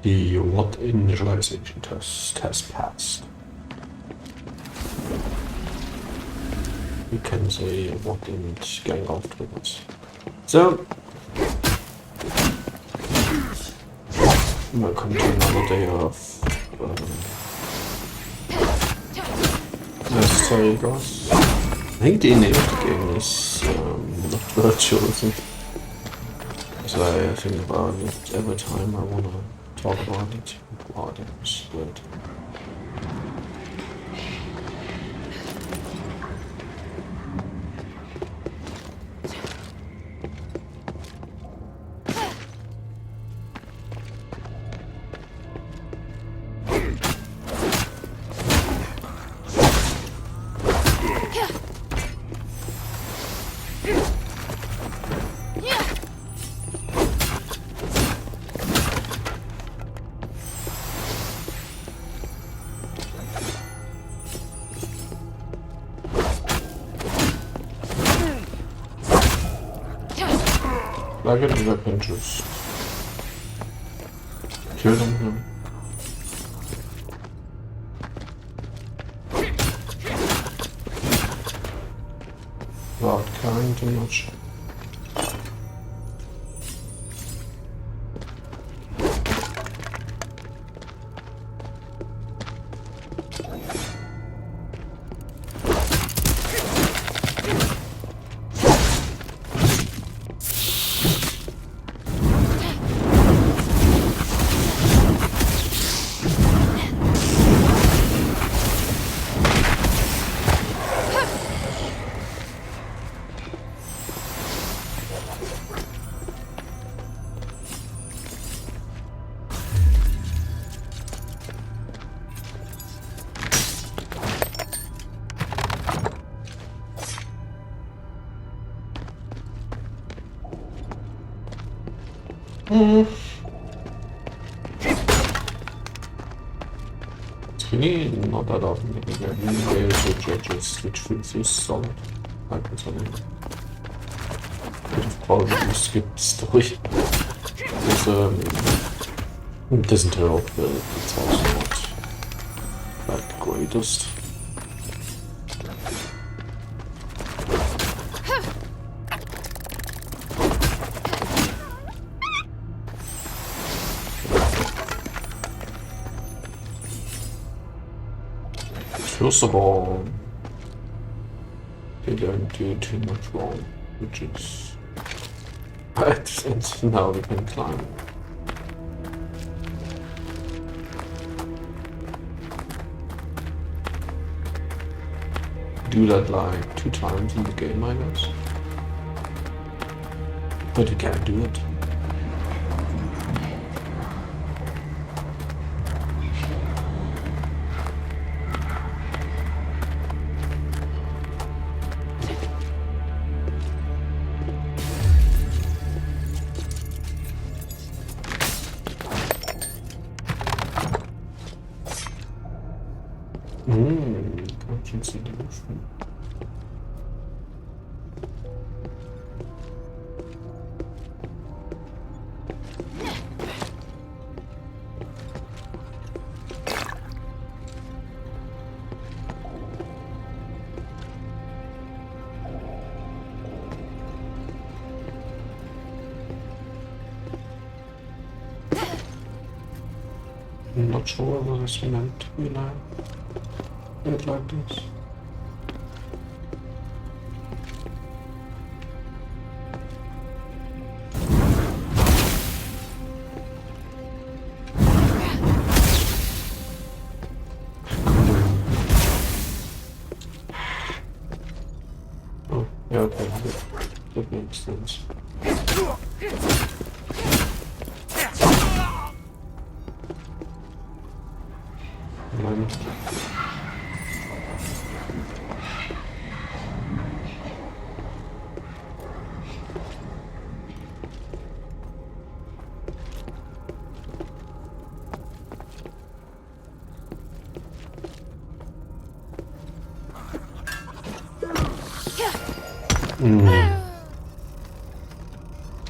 The what initialization test has passed. You can say what and gang afterwards. So, welcome to another day of Asterigos. I think the name of the game is not virtual, isn't it? As I think about it every time I wanna talk about it. Wow, that was weird. I get a weapon, just kill them here. Without caring too much. It's really not that often that you get new games or judges which feels so solid. I personally could have probably skipped the story. It doesn't turn out well, it's also not like the greatest. First of all, they don't do too much wrong, which is right, and now we can climb. Do that like 2 times in the game, I guess. But you can't do it. I can see the movement. I'm not sure whether it's meant to be like this. Oh, yeah, okay, that makes sense.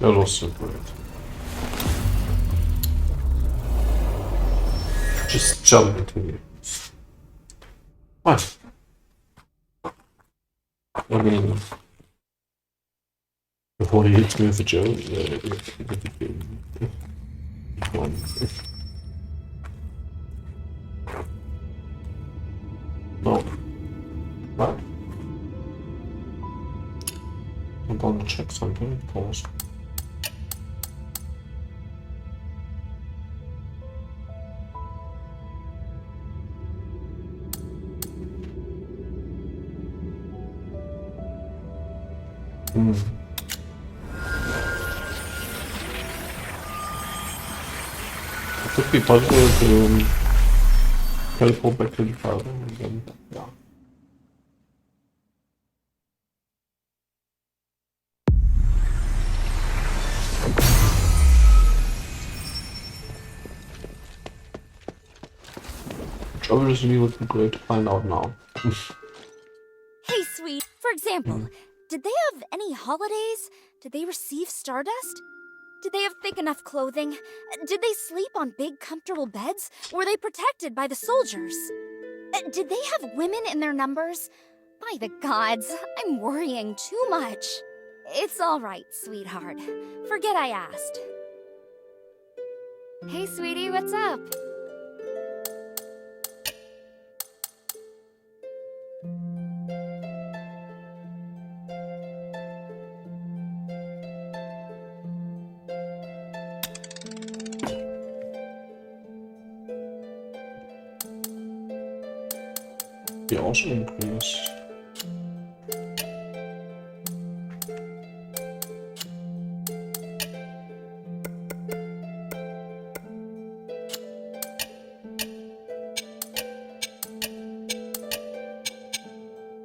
That was so great. just jump into you. What? I mean, before he hits me with a joke, no. What? I'm gonna check something, of course. It could be possible to teleport back to the father and then, yeah. Which obviously would be great to find out now. Hey, sweet. For example, did they have any holidays? Did they receive stardust? Did they have thick enough clothing? Did they sleep on big, comfortable beds? Were they protected by the soldiers? Did they have women in their numbers? By the gods, I'm worrying too much. It's all right, sweetheart. Forget I asked. Hey, sweetie, what's up? They also increase.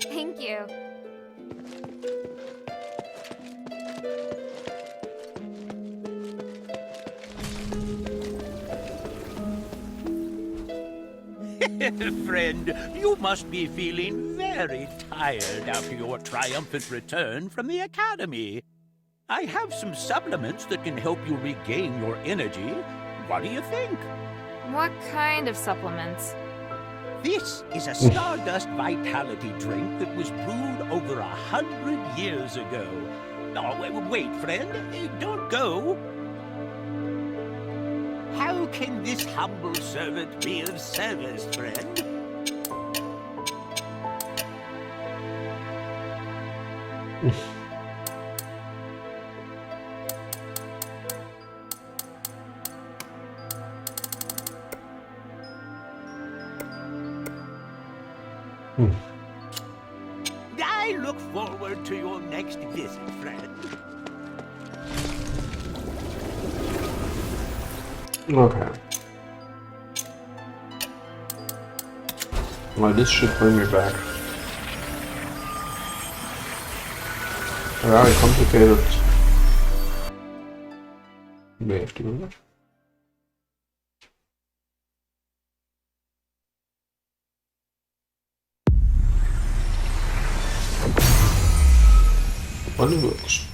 Thank you. Friend, you must be feeling very tired after your triumphant return from the Academy. I have some supplements that can help you regain your energy. What do you think? What kind of supplements? This is a Stardust Vitality drink that was brewed over 100 years ago. Oh, wait, friend. Don't go. How can this humble servant be of service, friend? I look forward to your next visit, friend. Okay. Well, this should bring me back. Very complicated. We have to do that. Well, it works.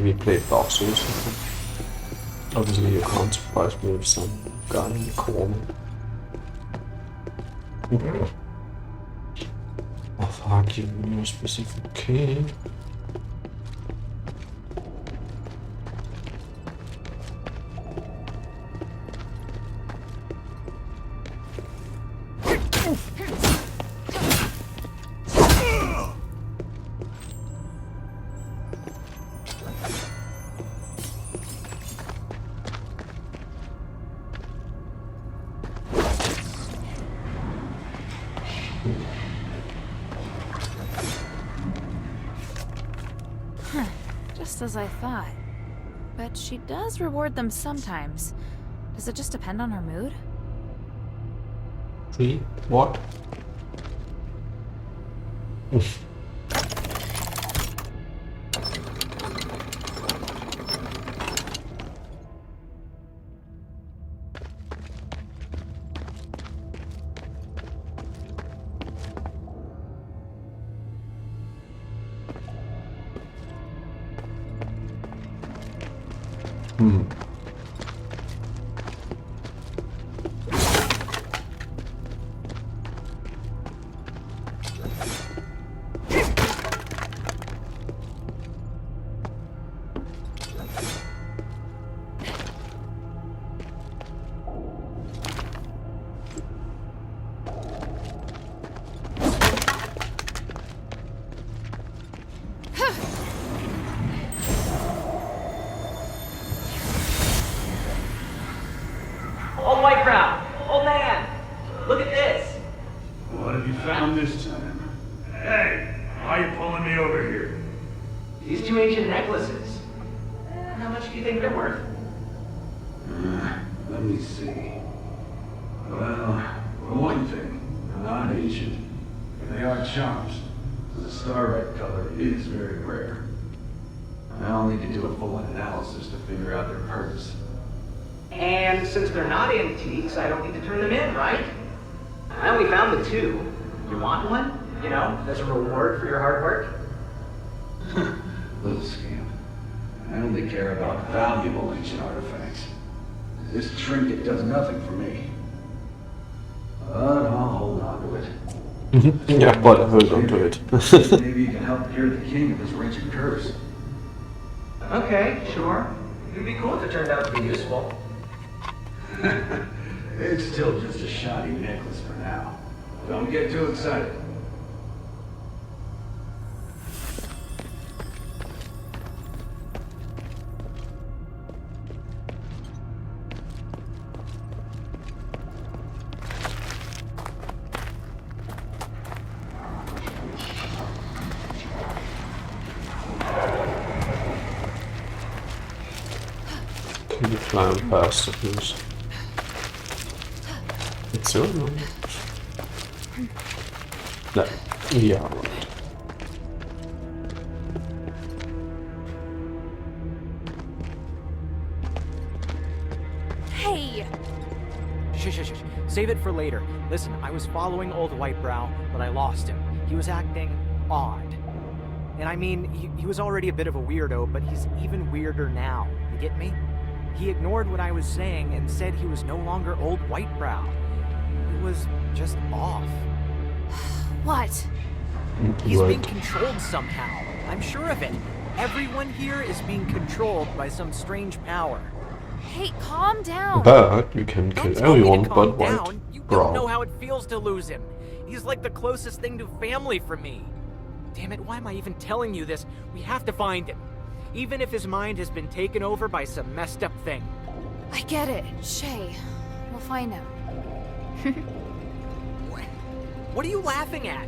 we played Dark Souls. Obviously, you can't surprise me with some guy in the corner. Oh fuck, you more specific. Okay. Just as I thought. But she does reward them sometimes. Does it just depend on her mood? See? What? Old white brow! Old man! Look at this! What have you found this time? Hey, why are you pulling me over here? These two ancient necklaces. How much do you think they're worth? Let me see. Well, for one thing, they're not ancient. They are charms. The starlight color is very rare. I'll need to do a full analysis to figure out their purpose. And since they're not antiques, I don't need to turn them in, right? I only found the two. You want one? You know, as a reward for your hard work? Little scamp. I only care about valuable ancient artifacts. This trinket does nothing for me. But I'll hold on to it. Yeah, but I hold on to it. Maybe you can help cure the king of his wretched curse. Okay, sure. It'd be cool if it turned out to be useful. It's still just a shoddy necklace for now. Don't get too excited. Can you climb past it, please? It's so annoying. No. Yeah, right. Hey! Shh. Save it for later. Listen, I was following old Whitebrow, but I lost him. He was acting odd. And I mean, he was already a bit of a weirdo, but he's even weirder now. You get me? He ignored what I was saying and said he was no longer old Whitebrow. It was just off. What? He's being controlled somehow. I'm sure of it. Everyone here is being controlled by some strange power. Hey, calm down. But you can Don't kill tell me to everyone calm but down. White. You Bro. don't know how it feels to lose him. He's like the closest thing to family for me. Damn it, why am I even telling you this? We have to find him. Even if his mind has been taken over by some messed up thing. I get it. Shay, we'll find him. What are you laughing at?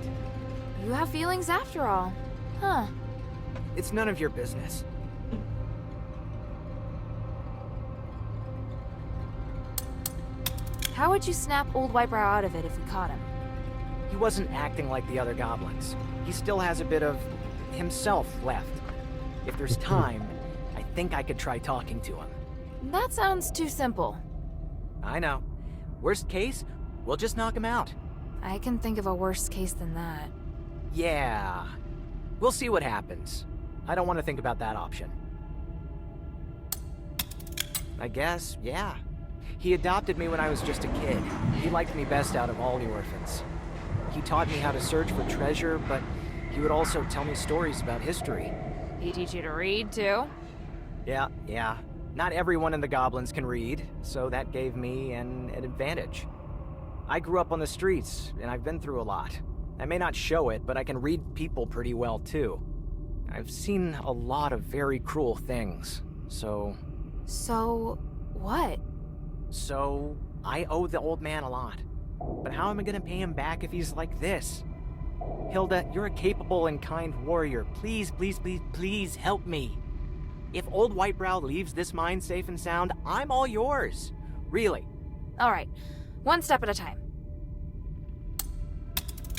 You have feelings after all. Huh. It's none of your business. How would you snap old Whitebrow out of it if we caught him? He wasn't acting like the other goblins. He still has a bit of himself left. If there's time, I think I could try talking to him. That sounds too simple. I know. Worst case, we'll just knock him out. I can think of a worse case than that. Yeah. We'll see what happens. I don't want to think about that option. I guess, yeah. He adopted me when I was just a kid. He liked me best out of all the orphans. He taught me how to search for treasure, but he would also tell me stories about history. He teach you to read, too? Yeah. Not everyone in the goblins can read, so that gave me an advantage. I grew up on the streets, and I've been through a lot. I may not show it, but I can read people pretty well, too. I've seen a lot of very cruel things, so... So, what? So, I owe the old man a lot. But how am I gonna pay him back if he's like this? Hilda, you're a capable and kind warrior. Please, please, please, please help me. If old Whitebrow leaves this mine safe and sound, I'm all yours. Really. All right, one step at a time.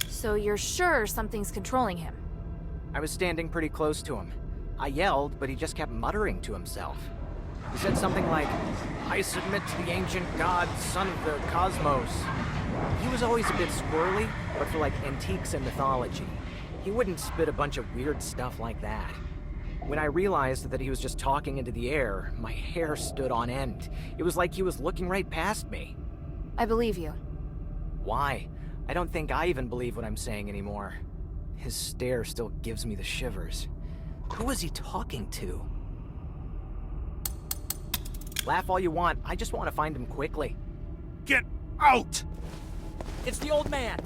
So you're sure something's controlling him? I was standing pretty close to him. I yelled, but he just kept muttering to himself. He said something like, "I submit to the ancient god, son of the cosmos." He was always a bit squirrely, but for like antiques and mythology. He wouldn't spit a bunch of weird stuff like that. When I realized that he was just talking into the air, my hair stood on end. It was like he was looking right past me. I believe you. Why? I don't think I even believe what I'm saying anymore. His stare still gives me the shivers. Who was he talking to? Laugh all you want, I just want to find him quickly. Get out! It's the old man!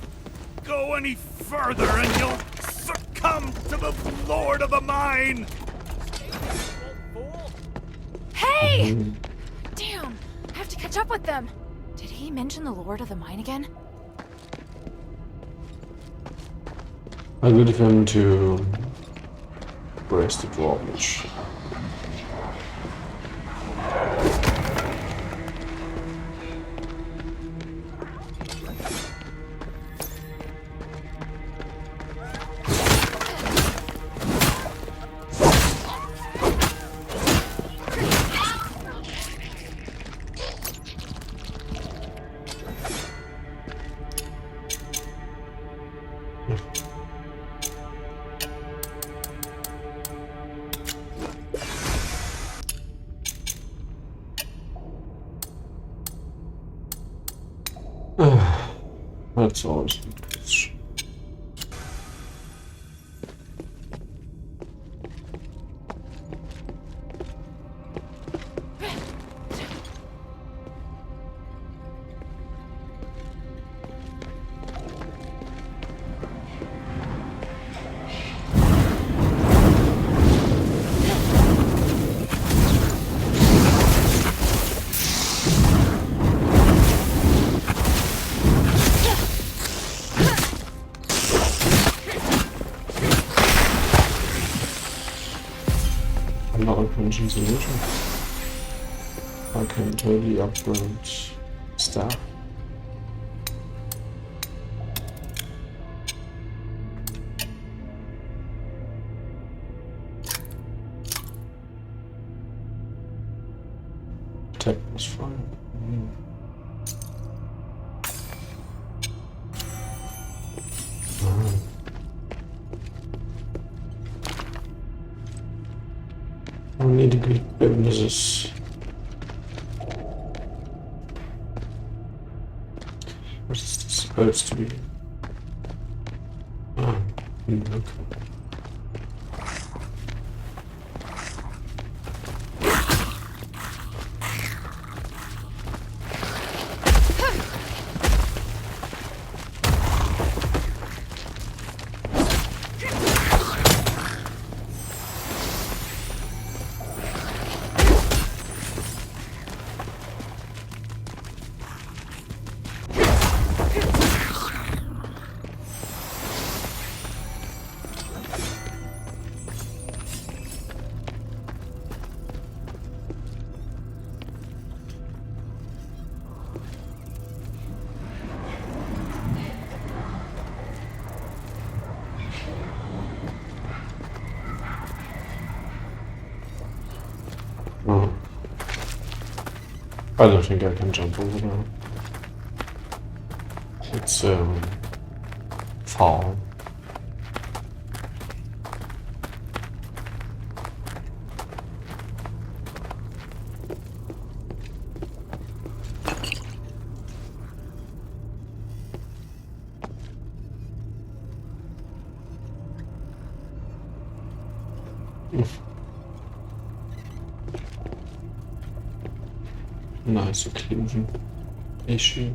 Go any further and you'll succumb to the Lord of the Mine! Hey! Damn, I have to catch up with them. Did he mention the Lord of the Mine again? I leave him to brace the drawbridge. That's always a good question. Another pension solution. I can totally upgrade staff. Attack was fine. I need to get bonuses. What's this supposed to be? Oh, okay. Oh. I don't think I can jump over there. It's fall. Nice occlusion issue.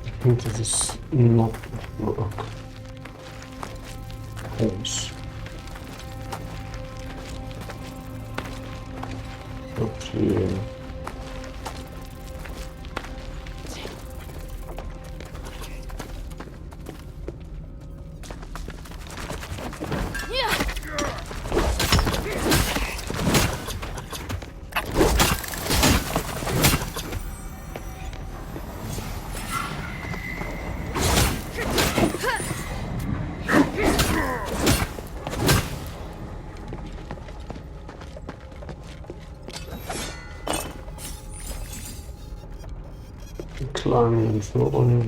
I think this is not work. Holes. Up here. Climbing through on.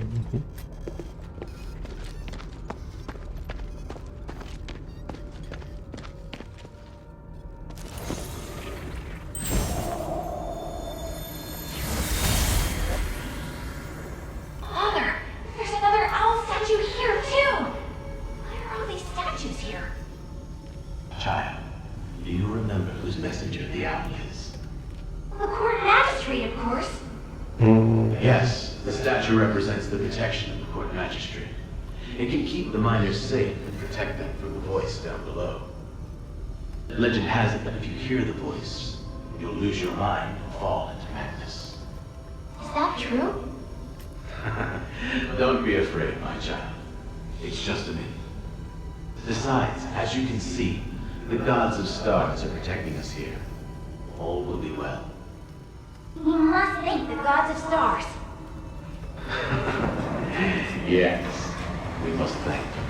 Mother, there's another owl statue here too. Why are all these statues here? Child, do you remember whose messenger the owl is? The court magistrate, of course. Yes, the statue represents the protection of the court magistrate. It can keep the miners safe and protect them from the voice down below. Legend has it that if you hear the voice, you'll lose your mind and fall into madness. Is that true? Don't be afraid, my child. It's just a myth. Besides, as you can see, the gods of stars are protecting us here. All will be well. We must thank the gods of stars. Yes, we must thank them.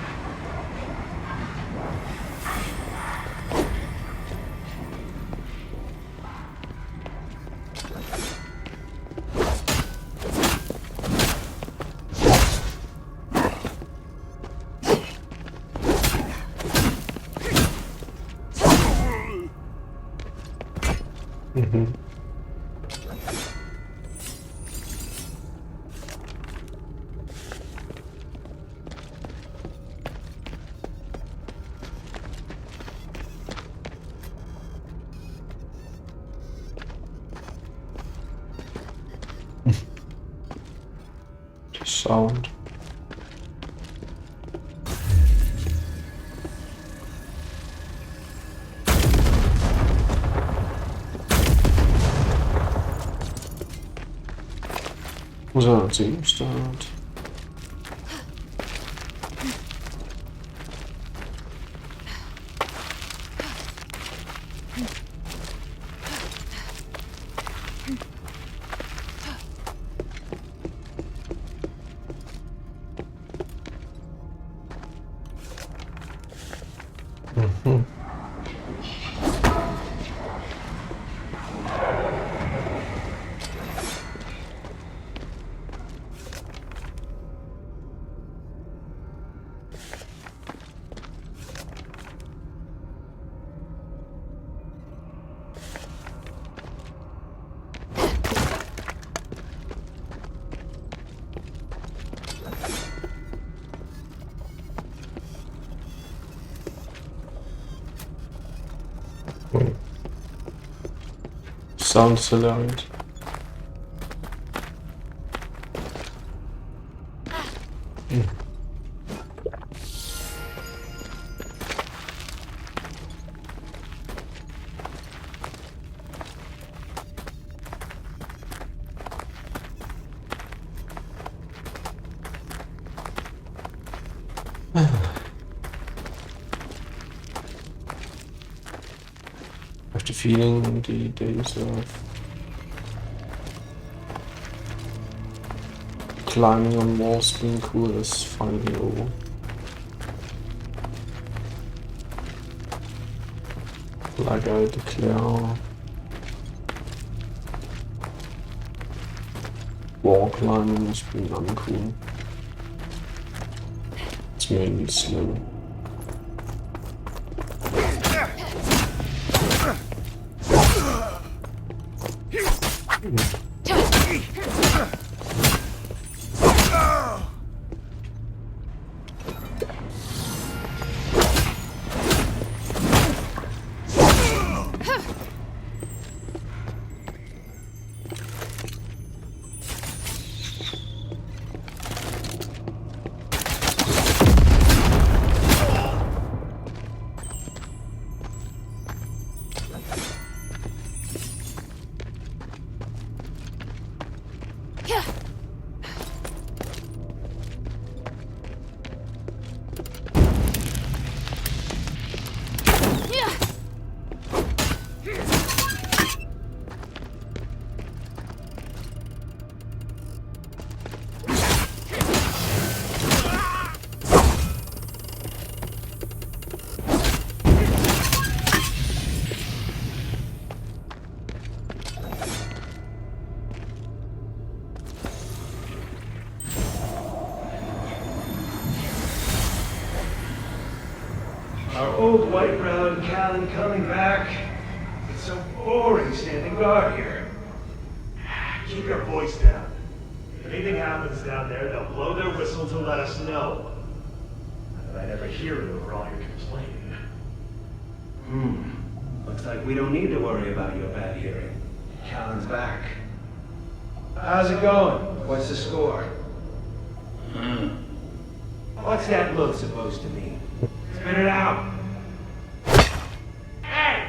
Sound. So, team start. Sounds hilarious. I have the feeling the days of climbing on walls being cool is finally over. Like I declare, wall climbing has been uncool. It's mainly slow. Our old white-browed Callan coming back. It's so boring standing guard here. Keep your voice down. If anything happens down there, they'll blow their whistle to let us know. Not that I never hear it over all your complaining. Looks like we don't need to worry about your bad hearing. Callan's back. How's it going? What's the score? What's that look supposed to mean? Spit it out. Hey!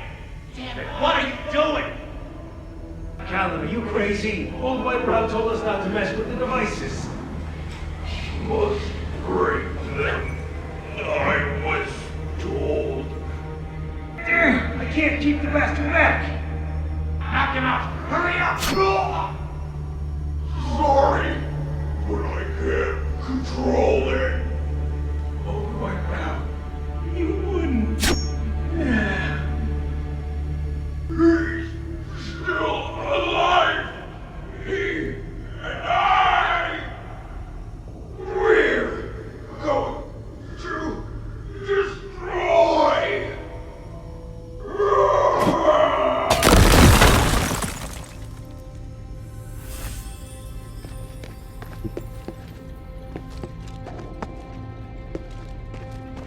Damn it, what are you doing? Callan, are you crazy? Old White Brow told us not to mess with the devices. She was great then. I was told. Damn! I can't keep the bastard back! Knock him out! Hurry up! Sorry, but I can't control it. Old White Brow, you wouldn't. He's still alive. He and I. We're going to destroy.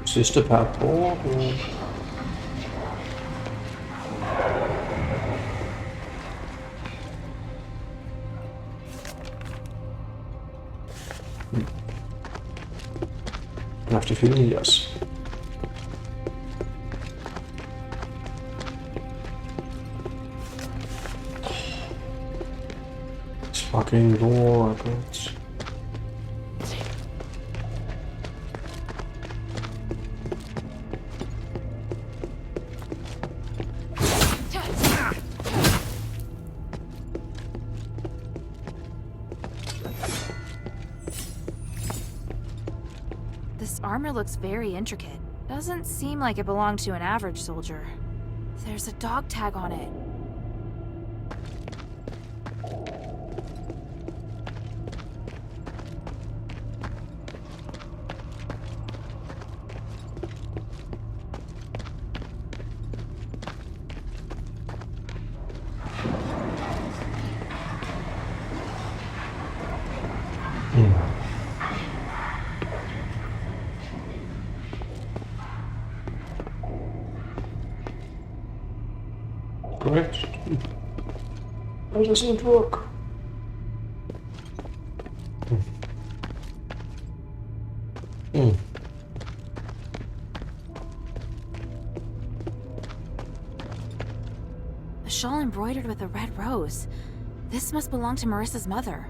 Sidste par på. I have to feel yes. It's fucking door, but This armor looks very intricate. Doesn't seem like it belonged to an average soldier. There's a dog tag on it. correct. Why doesn't it work? A shawl embroidered with a red rose. This must belong to Marissa's mother.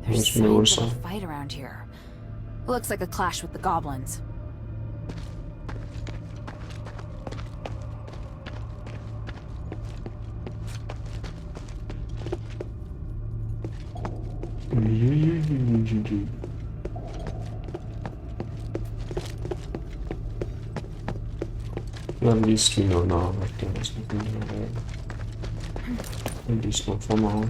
There's It's signs of Marissa. a fight around here. Looks like a clash with the goblins. At least we know now that there is nothing there. At least not for now.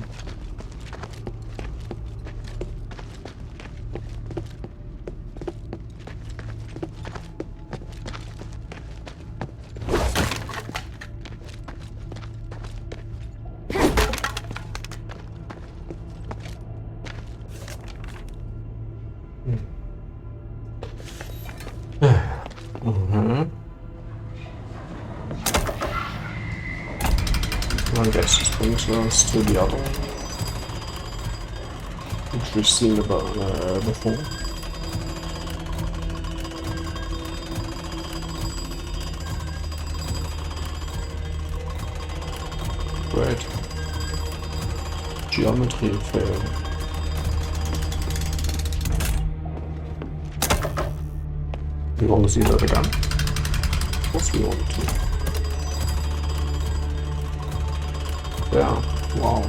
I guess it brings us to the other one, which we've seen about before. Great. Geometry fail. You want to see that again? Of course we want to. Yeah, wow.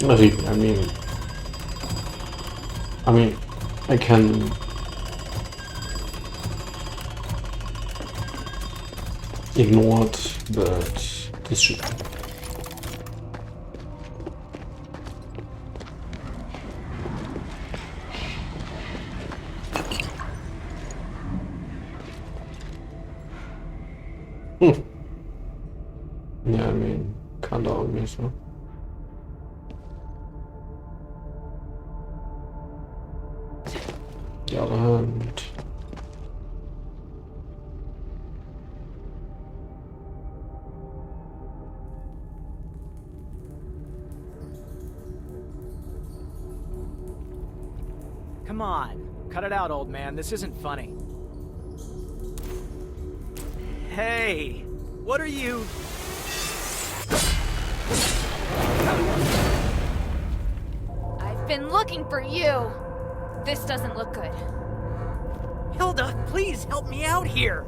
Not even, I mean, I can ignore it, but this should. Yeah, I mean, kinda obvious, huh? The other hand. Come on, cut it out, old man. This isn't funny. Hey, what are you? I've been looking for you. This doesn't look good. Hilda, please help me out here.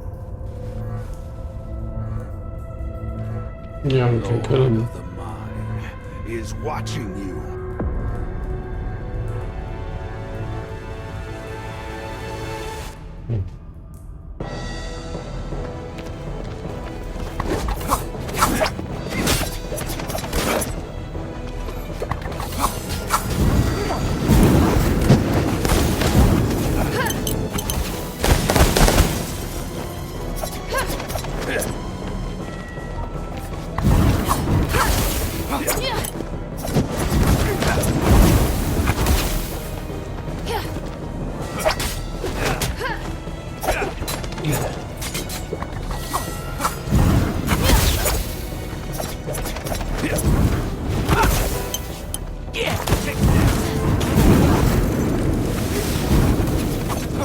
Yeah, we can kill him. The mine is watching you.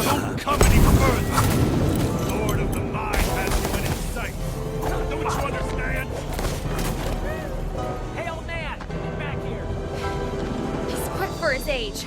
Don't come any further! The Lord of the Mine has you in his sight. Don't you understand? Hey, old man, get back here. He's quick for his age.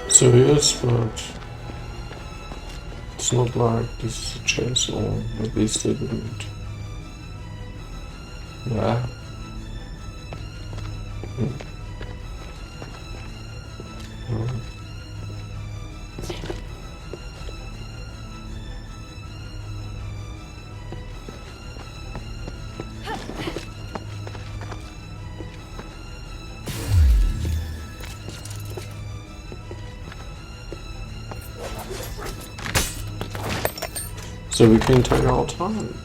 So he is, but it's not like this is a chainsaw. At least they didn't. Yeah. So we can take our time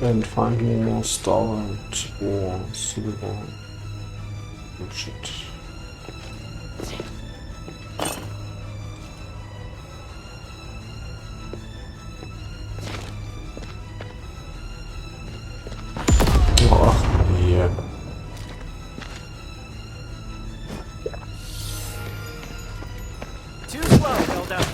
and find more storage or silver. Oh shit. Oh, yeah. Too slow, Hilda.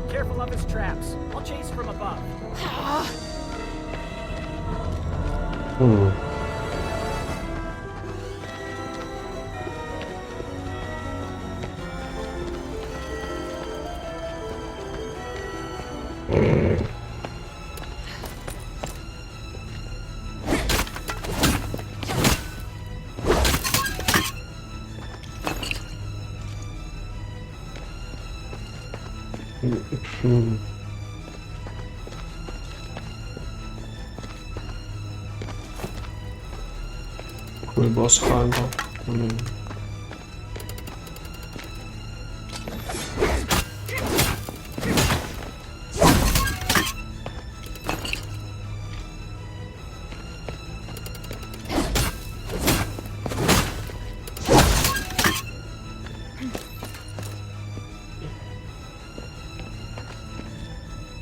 Careful of his traps. I'll chase from above. Cool boss climber. I mean.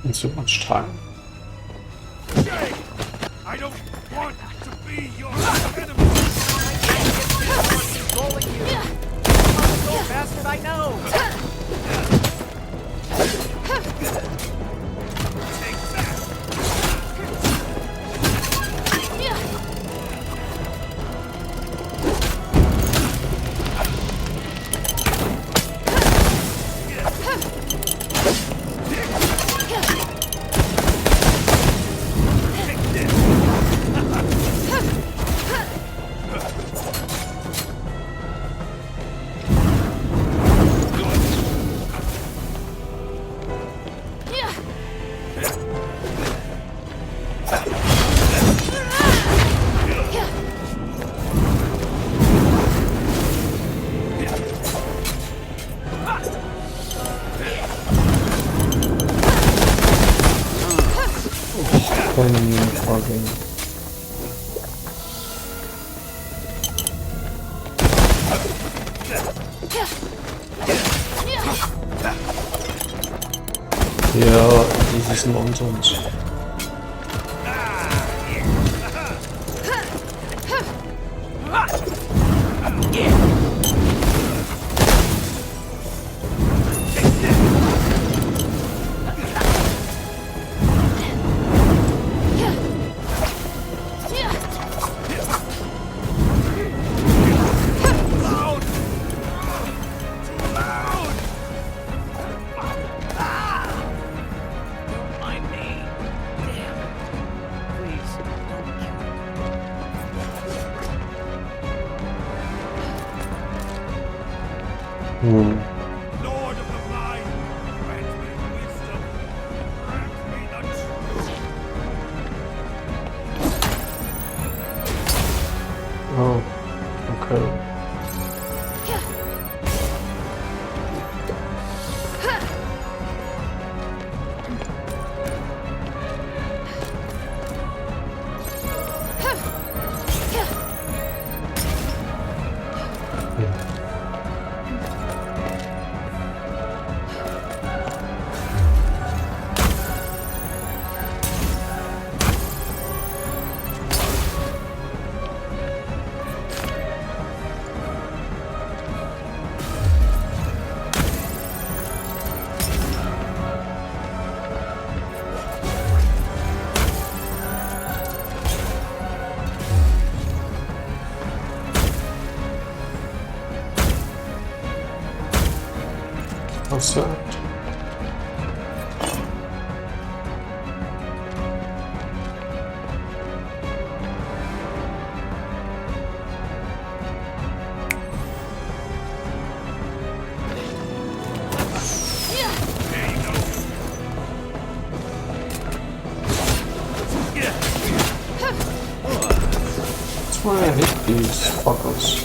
In so much time. Jay! I don't want to be your enemy! Controlling you. I'm so bastard, I know. Take that! Ja, dieses Nonsens. Lord of the Mind, grant me wisdom. Grant me the truth. Oh, okay. What's that? That's why I hate these fuckers.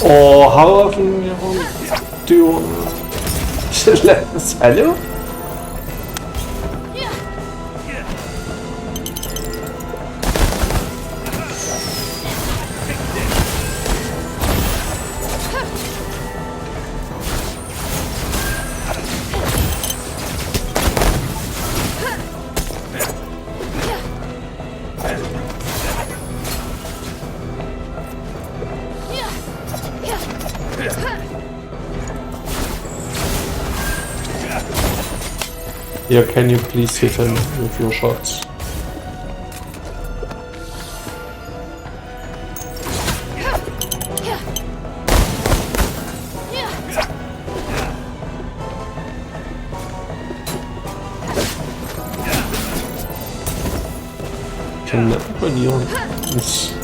Oh, how often do you want to let us hello? Yeah, can you please hit him with your shots? Can never near this.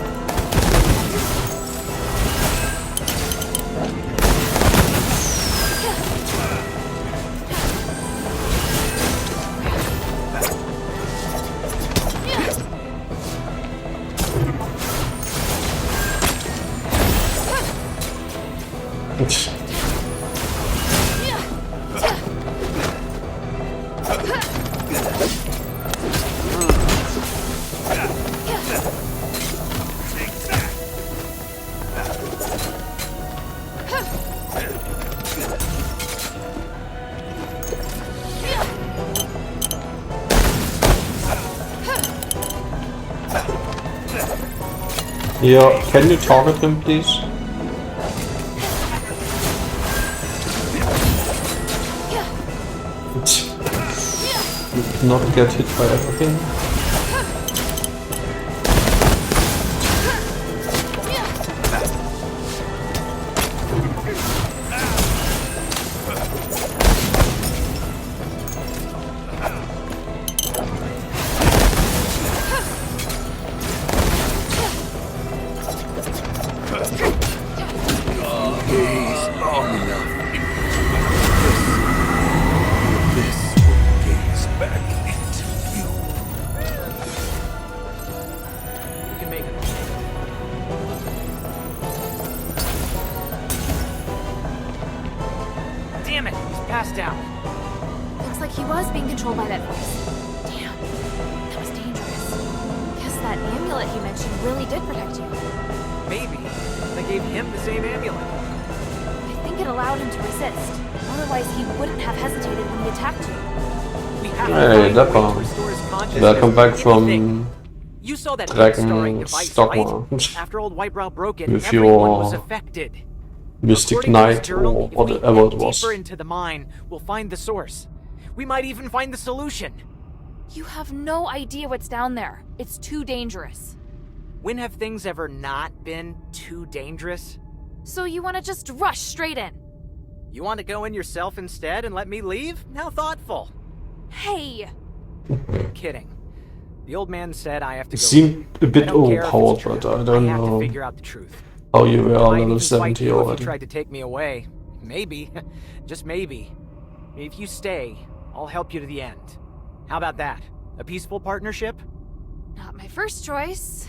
Yeah, can you target him, please? Not get hit by everything. Welcome back from You saw that Dragon device, Stockmar right? After old Whitebrow broke it, with everyone was your affected. Mystic According to this Knight journal, or if we whatever it dig was. deeper into the mine, we'll find the source. We might even find the solution. You have no idea what's down there. It's too dangerous. When have things ever not been too dangerous? So you want to just rush straight in? You want to go in yourself instead and let me leave? How thoughtful. Hey! Kidding. The old man said I have to go. Seemed a bit I don't care if it's overpowered, true. but I don't have know to figure out the truth. how you were I might level even fight 70 you if you already. tried to take me away. Maybe. Just maybe. If you stay, I'll help you to the end. How about that? A peaceful partnership? Not my first choice,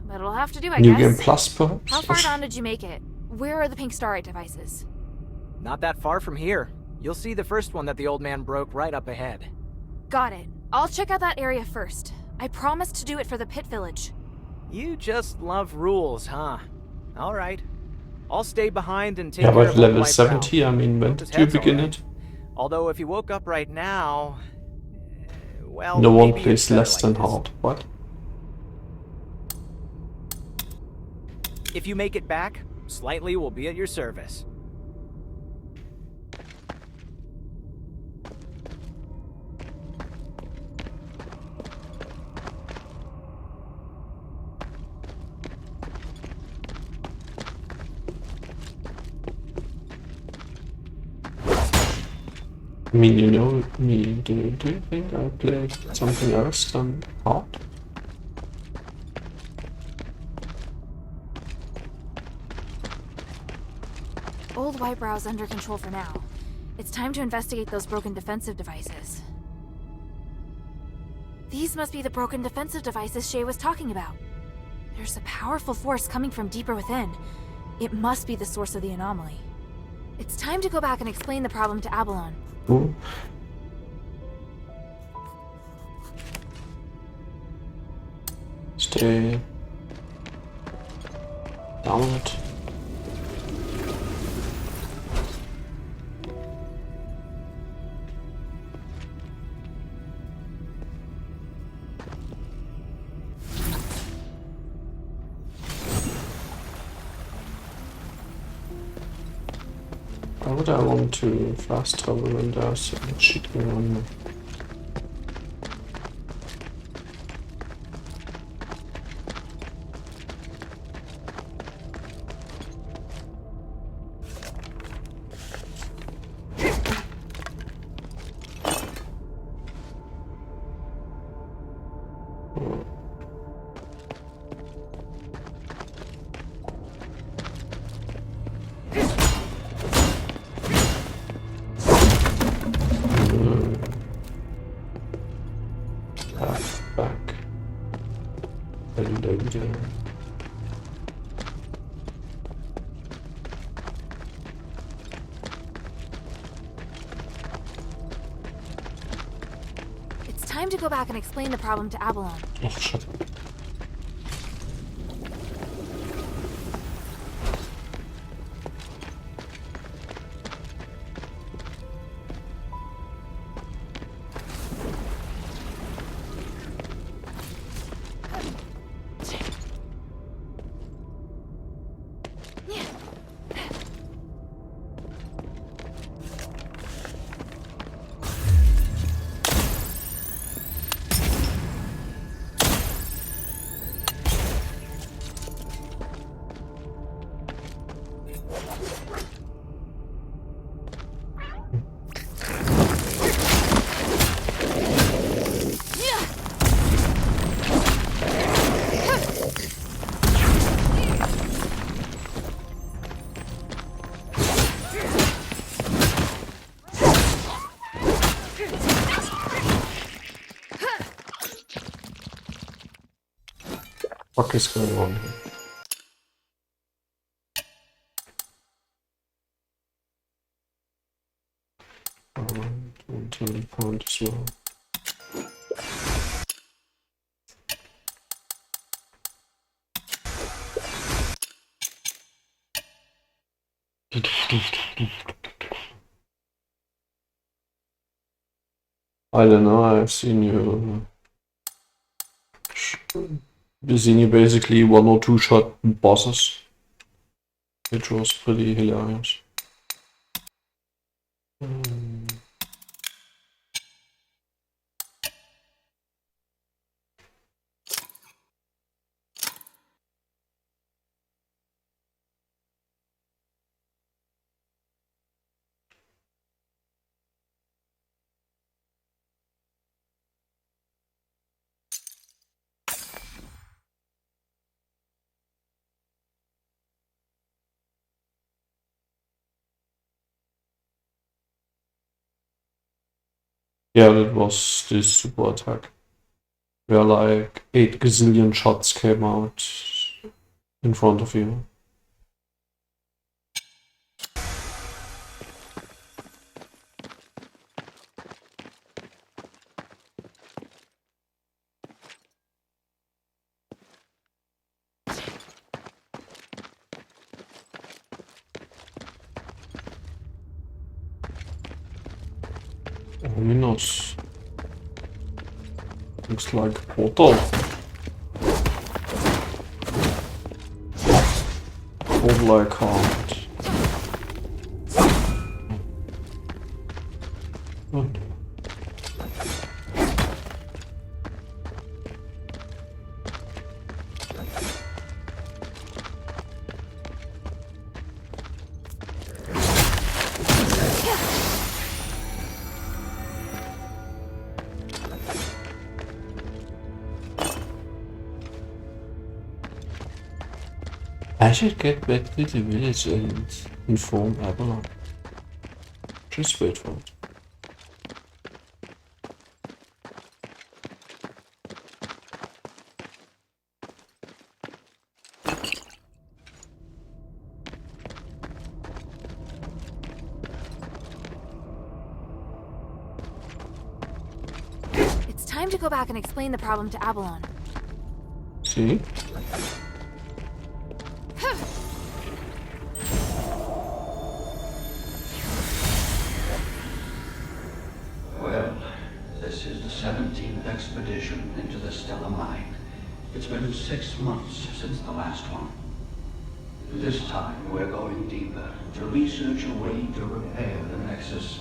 but it'll have to do, I New guess. Game Plus, perhaps? How far down did you make it? Where are the pink starite devices? Not that far from here. You'll see the first one that the old man broke right up ahead. Got it. I'll check out that area first. I promised to do it for the Pit Village. You just love rules, huh? Alright. I'll stay behind and take Yeah, care but of level White 70, Brow. I mean, when Hope his did you head's begin alright. it? Although if he woke up right now... well, No one maybe plays it's better less like than this. hard. What? If you make it back, Slightly will be at your service. I mean, you know me, do you think I played something else than hard? Old Whitebrow's under control for now. It's time to investigate those broken defensive devices. These must be the broken defensive devices Shay was talking about. There's a powerful force coming from deeper within. It must be the source of the anomaly. It's time to go back and explain the problem to Abalone. Ooh. Stay down it. Why would I want to fast travel when there's so much shit going on? Back. It's time to go back and explain the problem to Abalone. Oh, shut up. What is going on here? Until the point as well. I don't know, I've seen you. We've seen you basically 1 or 2 shot bosses, which was pretty hilarious. Yeah, that was this super attack, where like 8 gazillion shots came out in front of you. Ominous. Looks like portal. like heart. Oh. Asher get back to the village and inform Avalon. Just wait for it. It's time to go back and explain the problem to Avalon. See? Well, this is the 17th expedition into the Stella Mine. It's been 6 months since the last one. This time, we're going deeper to research a way to repair the Nexus.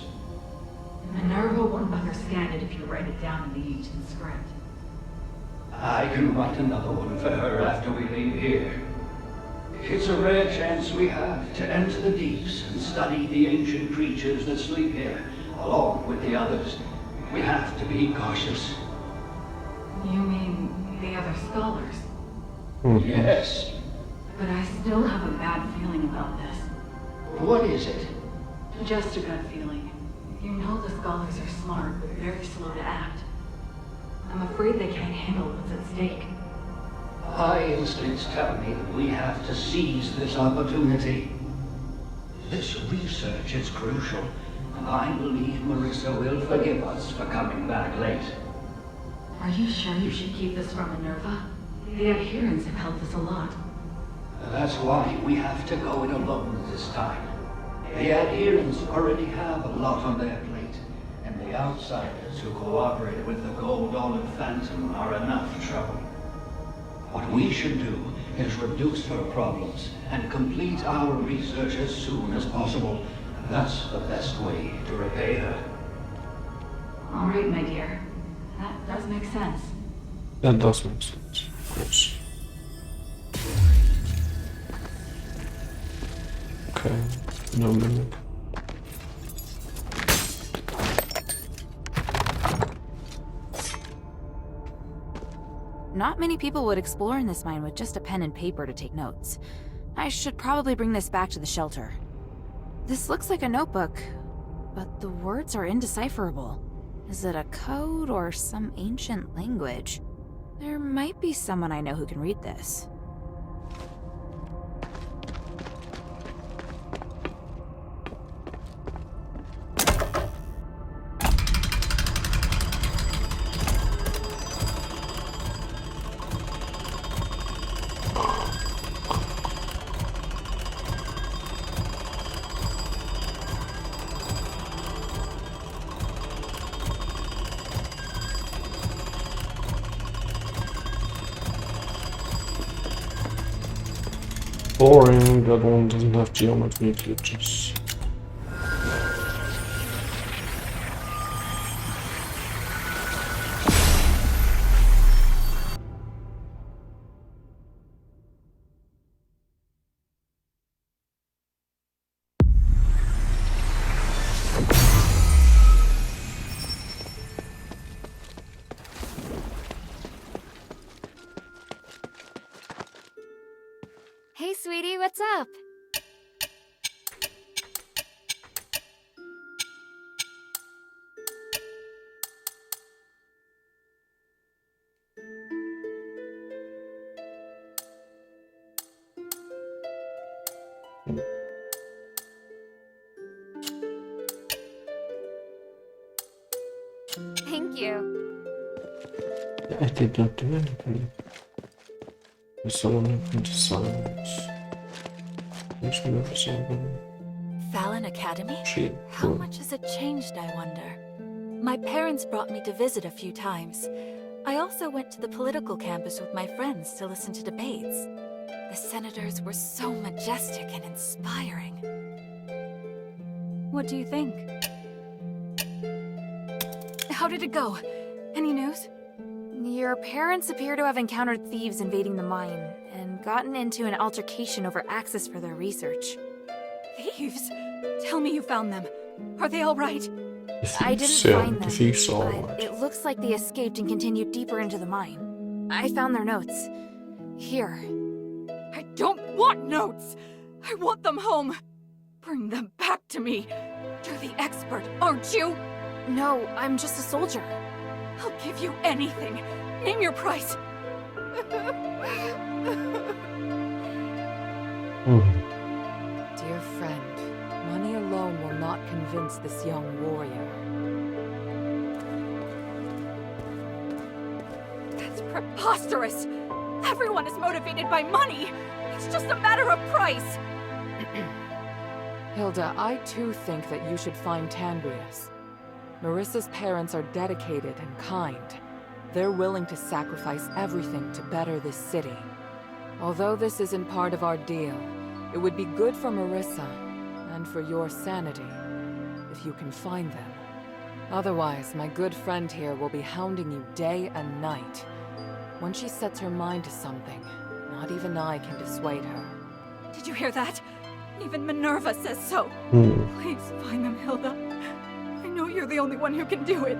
Minerva won't understand it if you write it down in the ancient script. I can write another one for her after we leave here. It's a rare chance we have to enter the deeps and study the ancient creatures that sleep here, along with the others. We have to be cautious. You mean the other scholars? Yes. But I still have a bad feeling about this. What is it? Just a gut feeling. You know the scholars are smart, but very slow to act. I'm afraid they can't handle what's at stake. My instincts tell me that we have to seize this opportunity. This research is crucial, and I believe Marissa will forgive us for coming back late. Are you sure you should keep this from Minerva? The adherents have helped us a lot. That's why we have to go it alone this time. The adherents already have a lot on their plate, and the outsiders who cooperated with the Gold Olive Phantom are enough trouble. What we should do is reduce her problems and complete our research as soon as possible. That's the best way to repay her. All right, my dear. That does make sense. That does make sense, of course. Okay, no mimic. Not many people would explore in this mine with just a pen and paper to take notes. I should probably bring this back to the shelter. This looks like a notebook, but the words are indecipherable. Is it a code or some ancient language? There might be someone I know who can read this. Boring, that one doesn't have geometry glitches. Hey, sweetie, what's up? Thank you. I did not do anything. Someone into silence. Which never saw them. Fallon Academy? How much has it changed, I wonder? My parents brought me to visit a few times. I also went to the political campus with my friends to listen to debates. The senators were so majestic and inspiring. What do you think? How did it go? Any news? Your parents appear to have encountered thieves invading the mine and gotten into an altercation over access for their research. Thieves? Tell me you found them. Are they all right? I didn't find them, but it looks like they escaped and continued deeper into the mine. I found their notes. Here. I don't want notes! I want them home! Bring them back to me! You're the expert, aren't you? No, I'm just a soldier. I'll give you anything. Name your price. Dear friend, money alone will not convince this young warrior. That's preposterous! Everyone is motivated by money! It's just a matter of price! Hilda, I too think that you should find Tandrius. Marissa's parents are dedicated and kind. They're willing to sacrifice everything to better this city. Although this isn't part of our deal, it would be good for Marissa, and for your sanity, if you can find them. Otherwise, my good friend here will be hounding you day and night. When she sets her mind to something, not even I can dissuade her. Did you hear that? Even Minerva says so. Please find them, Hilda. I know you're the only one who can do it.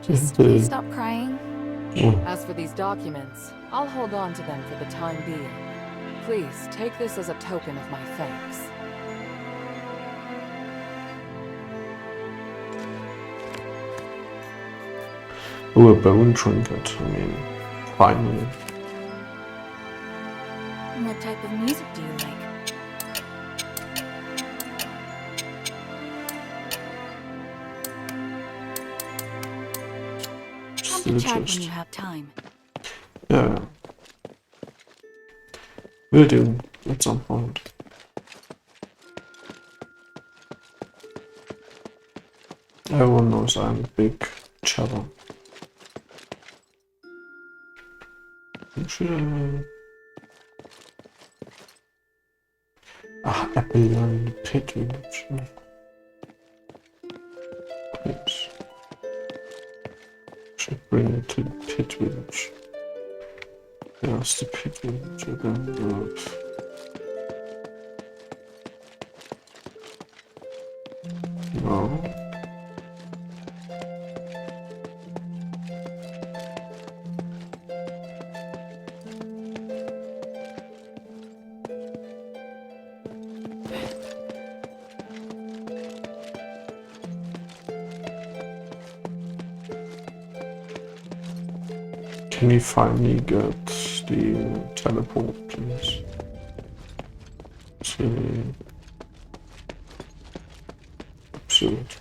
Just please stop crying. As for these documents, I'll hold on to them for the time being. Please, take this as a token of my thanks. Oh, a bone trinket. I mean, finally. What type of music do you like? Come to chat when you have time. Yeah. Will do at some point. Everyone knows I'm a big chatter. Should I... Ah, apple in the pit village. Please. Should bring it to the pit village. There's the pit village again. No. Can we finally get the teleport, please? It's really absurd.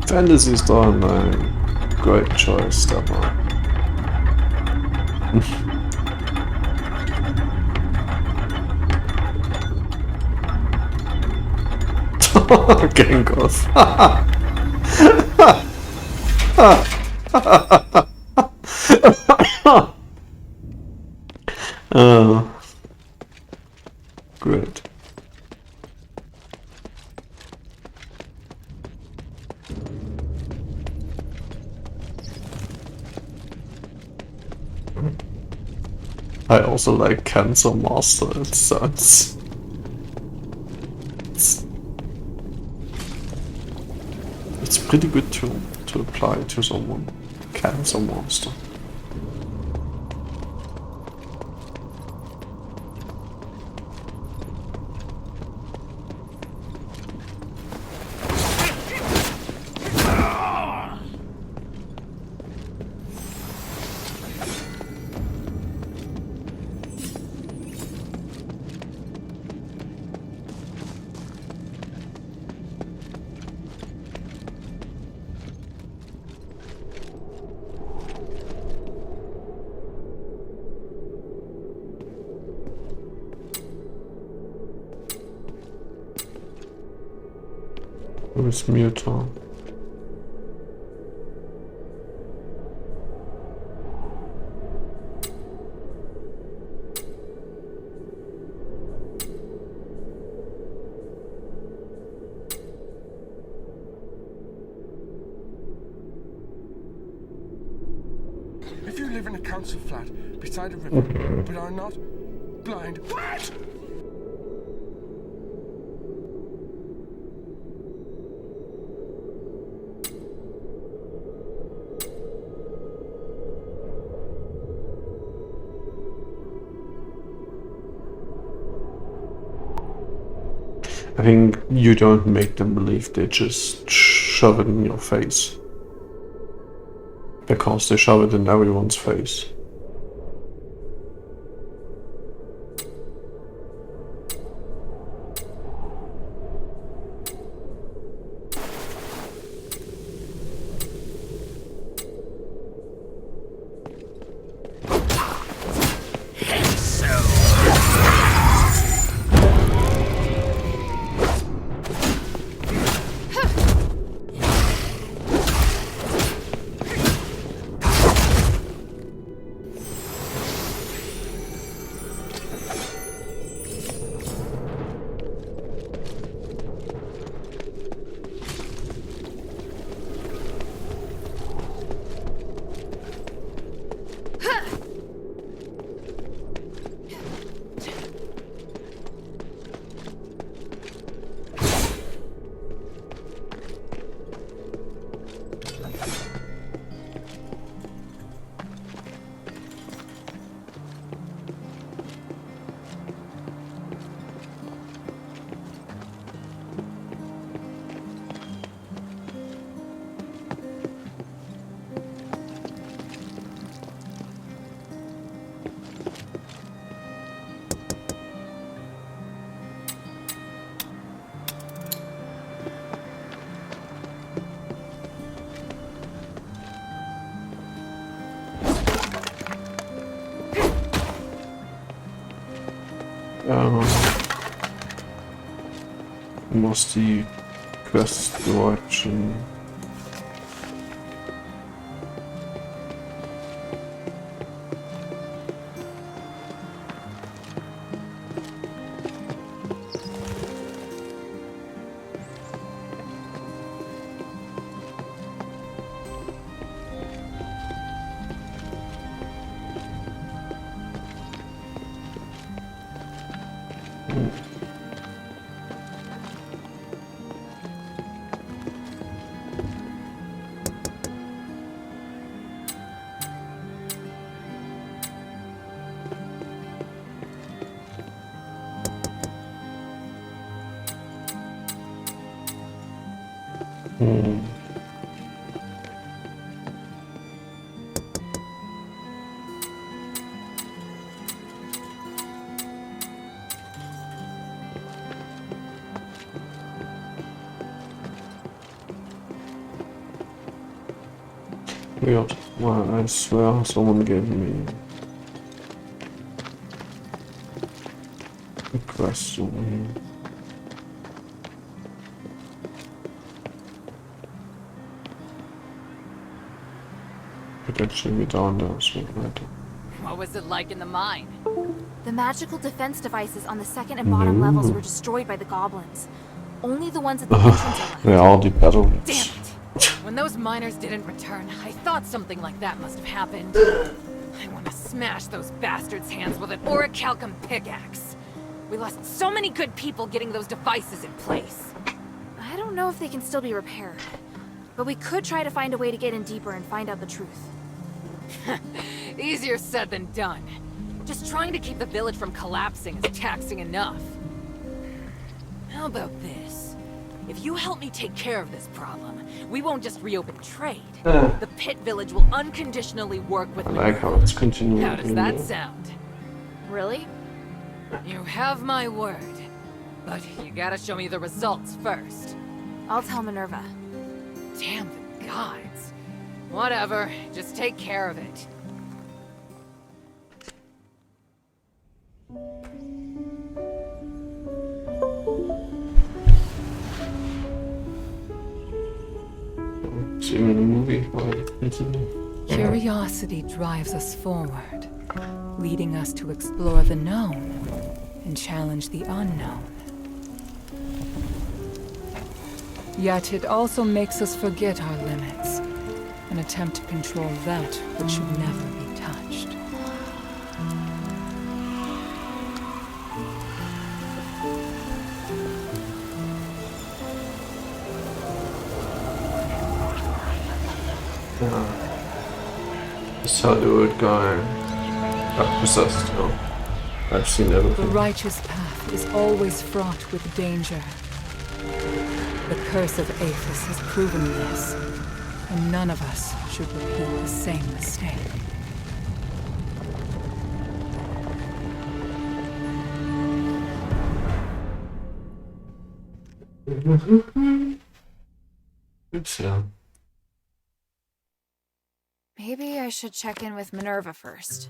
Fantasy's done a great choice, Stefan. Genghis. Great. I also like Cancer Master. It's pretty good to apply to someone. Cancer Master. With Mutor. If you live in a council flat beside a river, but are not blind, what? I think you don't make them believe, they just shove it in your face. Because they shove it in everyone's face. Was die Quest Direction. Weird. Well, I swear someone gave me a quest over here. Could actually be down there, so right. What was it like in the mine? The magical defense devices on the second and bottom levels were destroyed by the goblins. Only the ones at the entrance are left. They are the battle. Damn it! When those miners didn't return, I thought something like that must have happened. I want to smash those bastards' hands with an orichalcum pickaxe. We lost so many good people getting those devices in place. I don't know if they can still be repaired, but we could try to find a way to get in deeper and find out the truth. Easier said than done. Just trying to keep the village from collapsing is taxing enough. How about this? If you help me take care of this problem, we won't just reopen trade. The Pit Village will unconditionally work with like how it's continuing. How does that sound? Really? You have my word. But you gotta show me the results first. I'll tell Minerva. Damn the gods. Whatever, just take care of it. Even in the movie, why Curiosity drives us forward, leading us to explore the known and challenge the unknown. Yet it also makes us forget our limits and attempt to control that which should never be touched. That's how they would go possessed. I've seen everything. The righteous path is always fraught with danger. The curse of Aphis has proven this, and none of us should repeat the same mistake. Good sound. Maybe I should check in with Minerva first.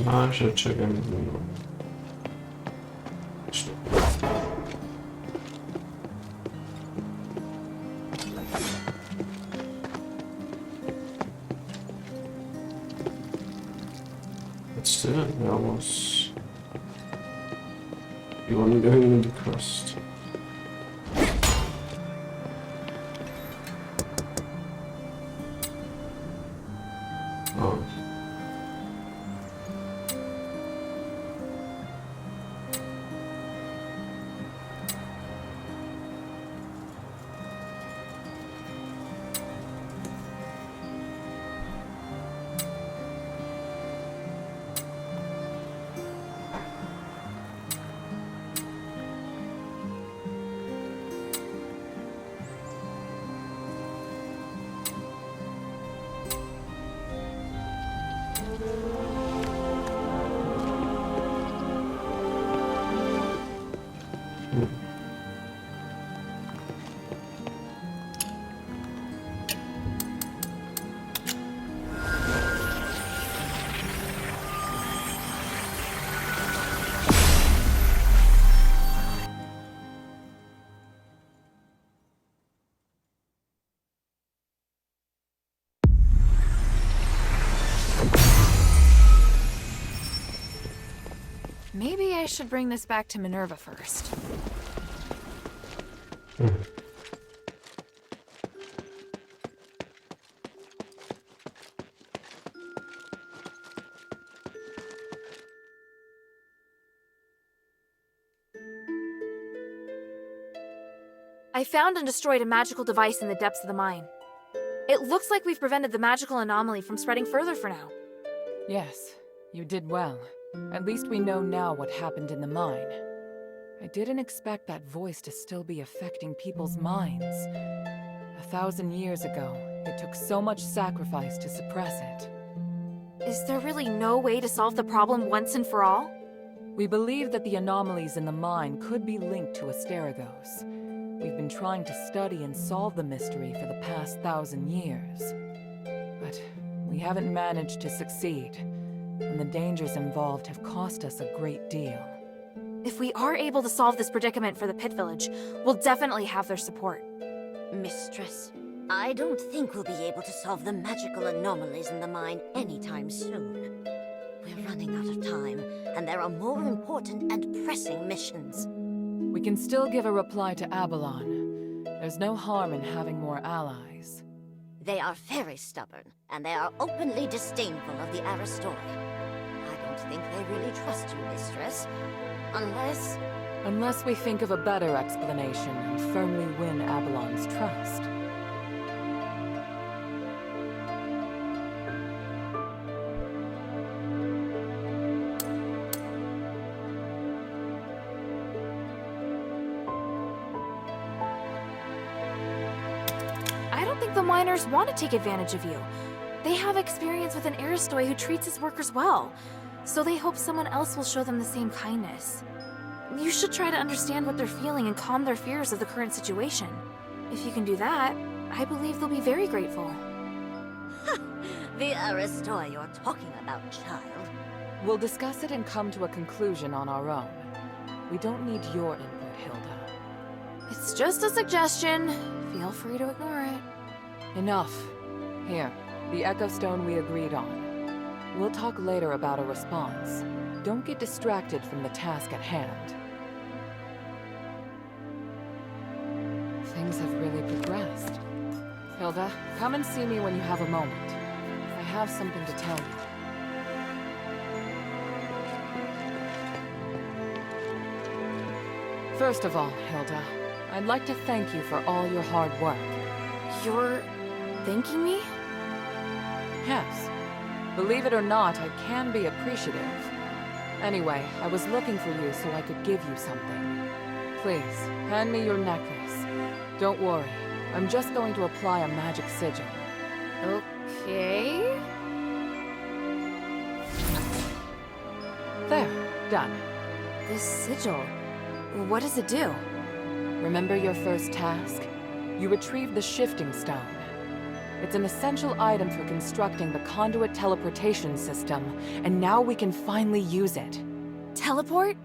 I should check in with Minerva. Let's do it. We almost. You want to go in the crust? Oh. Maybe I should bring this back to Minerva first. I found and destroyed a magical device in the depths of the mine. It looks like we've prevented the magical anomaly from spreading further for now. Yes, you did well. At least we know now what happened in the mine. I didn't expect that voice to still be affecting people's minds. 1,000 years ago, it took so much sacrifice to suppress it. Is there really no way to solve the problem once and for all? We believe that the anomalies in the mine could be linked to Asterigos. We've been trying to study and solve the mystery for the past 1,000 years. But we haven't managed to succeed, and the dangers involved have cost us a great deal. If we are able to solve this predicament for the Pit Village, we'll definitely have their support. Mistress, I don't think we'll be able to solve the magical anomalies in the mine anytime soon. We're running out of time, and there are more important and pressing missions. We can still give a reply to Abalon. There's no harm in having more allies. They are very stubborn, and they are openly disdainful of the Aristori. I don't think they really trust you, Mistress. Unless we think of a better explanation and firmly win Avalon's trust. I don't think the miners want to take advantage of you. They have experience with an Aristoi who treats his workers well, so they hope someone else will show them the same kindness. You should try to understand what they're feeling and calm their fears of the current situation. If you can do that, I believe they'll be very grateful. The Aristoi you're talking about, child. We'll discuss it and come to a conclusion on our own. We don't need your input, Hilda. It's just a suggestion. Feel free to ignore it. Enough. Here, the Echo Stone we agreed on. We'll talk later about a response. Don't get distracted from the task at hand. Things have really progressed. Hilda, come and see me when you have a moment. I have something to tell you. First of all, Hilda, I'd like to thank you for all your hard work. You're thanking me? Yes. Believe it or not, I can be appreciative. Anyway, I was looking for you so I could give you something. Please, hand me your necklace. Don't worry, I'm just going to apply a magic sigil. Okay... There, done. This sigil, what does it do? Remember your first task? You retrieved the shifting stone. It's an essential item for constructing the conduit teleportation system, and now we can finally use it. Teleport?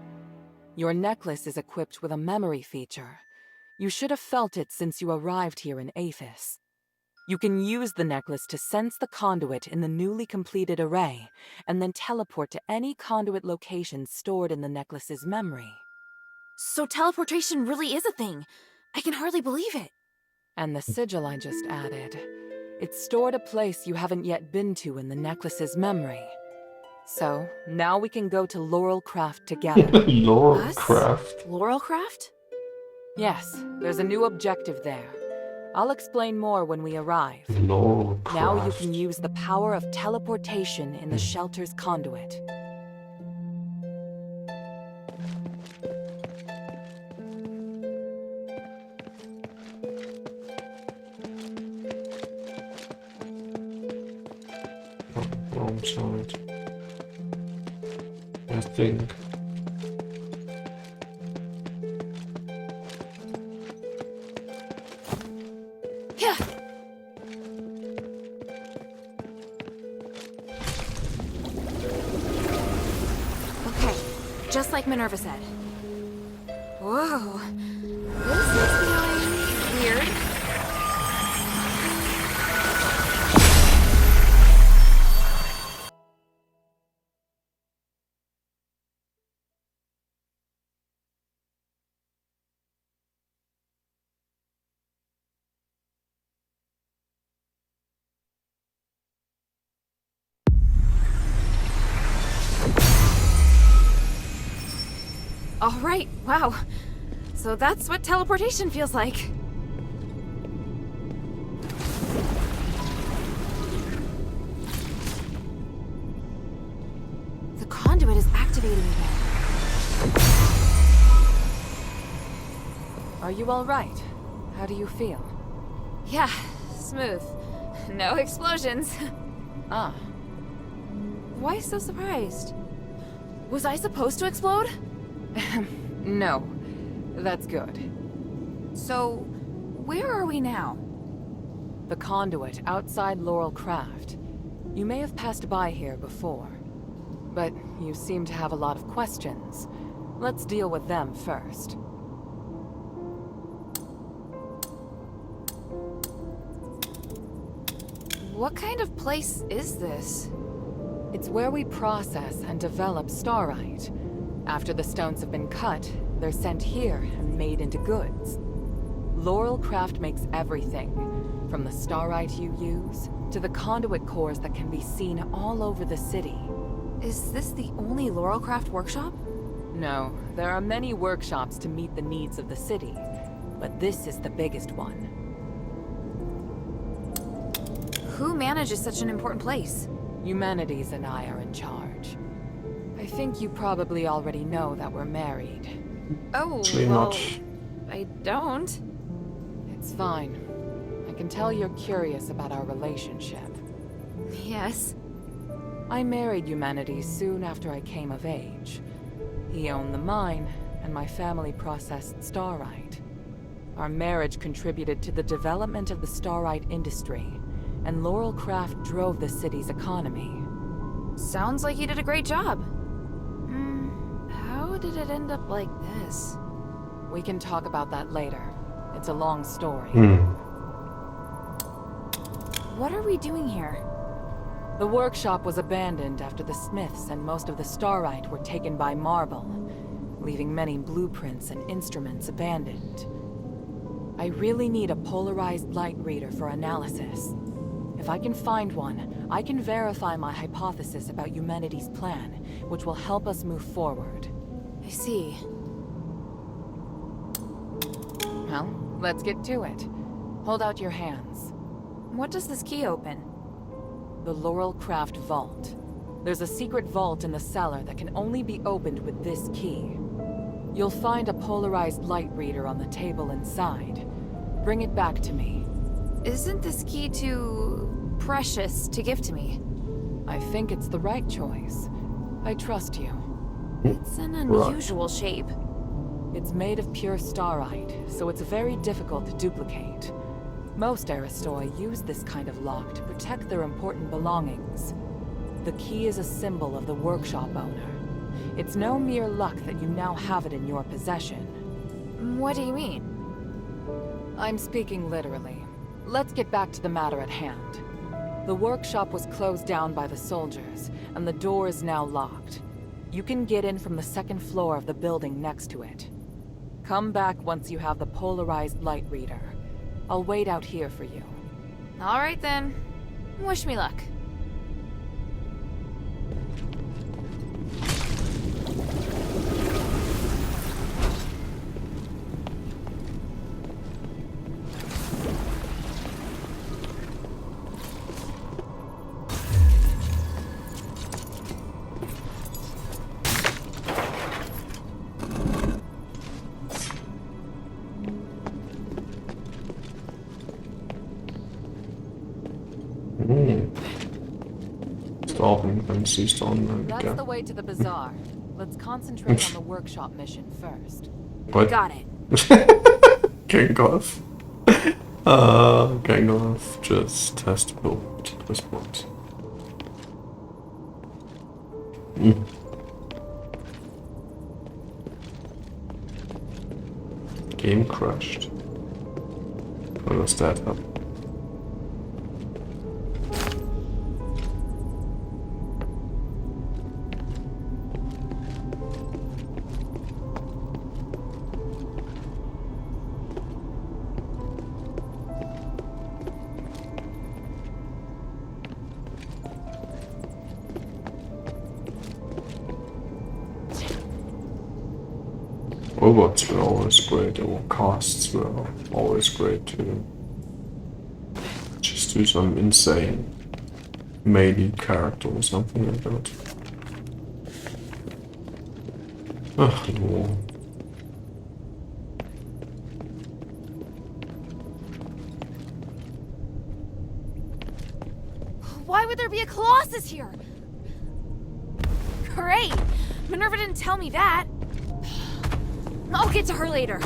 Your necklace is equipped with a memory feature. You should have felt it since you arrived here in Aphis. You can use the necklace to sense the conduit in the newly completed array, and then teleport to any conduit location stored in the necklace's memory. So teleportation really is a thing. I can hardly believe it. And the sigil I just added. It's stored a place you haven't yet been to in the necklace's memory. So, now we can go to Laurelcraft together. Laurelcraft? Laurelcraft? Yes, there's a new objective there. I'll explain more when we arrive. Laurelcraft. Now you can use the power of teleportation in the shelter's conduit. Wrong side. I think. Yeah. Okay, just like Minerva said. Whoa, this is feeling weird. All right, wow. So that's what teleportation feels like. The conduit is activating again. Are you all right? How do you feel? Yeah, smooth. No explosions. Ah. Why so surprised? Was I supposed to explode? No. That's good. So, where are we now? The conduit outside Laurelcraft. You may have passed by here before, but you seem to have a lot of questions. Let's deal with them first. What kind of place is this? It's where we process and develop starite. After the stones have been cut, they're sent here and made into goods. Laurelcraft makes everything, From the starite you use, to the conduit cores that can be seen all over the city. Is this the only Laurelcraft workshop? No, there are many workshops to meet the needs of the city, but this is the biggest one. Who manages such an important place? Humanities and I are in charge. I think you probably already know that we're married. Oh, Actually well, not. I don't. It's fine. I can tell you're curious about our relationship. Yes. I married Humanities soon after I came of age. He owned the mine, and my family processed starite. Our marriage contributed to the development of the starite industry, and Laurelcraft drove the city's economy. Sounds like you did a great job. How did it end up like this? We can talk about that later. It's a long story. What are we doing here? The workshop was abandoned after the Smiths and most of the starite were taken by Marble, leaving many blueprints and instruments abandoned. I really need a polarized light reader for analysis. If I can find one, I can verify my hypothesis about humanity's plan, which will help us move forward. I see. Well, let's get to it. Hold out your hands. What does this key open? The Laurelcraft Vault. There's a secret vault in the cellar that can only be opened with this key. You'll find a polarized light reader on the table inside. Bring it back to me. Isn't this key too precious to give to me? I think it's the right choice. I trust you. It's an unusual shape. It's made of pure starite, so it's very difficult to duplicate. Most Aristoi use this kind of lock to protect their important belongings. The key is a symbol of the workshop owner. It's no mere luck that you now have it in your possession. What do you mean? I'm speaking literally. Let's get back to the matter at hand. The workshop was closed down by the soldiers, and the door is now locked. You can get in from the second floor of the building next to it. Come back once you have the polarized light reader. I'll wait out here for you. All right then. Wish me luck. That's the way to the bazaar. Let's concentrate on the workshop mission first. What? Got it. Getting off. Getting off. Just testable to this point. Game crashed. What was that up? Robots were always great, or casts were always great too. Just do some insane melee character or something like that. Ugh, no. Why would there be a Colossus here? Great! Minerva didn't tell me that. I'll get to her later.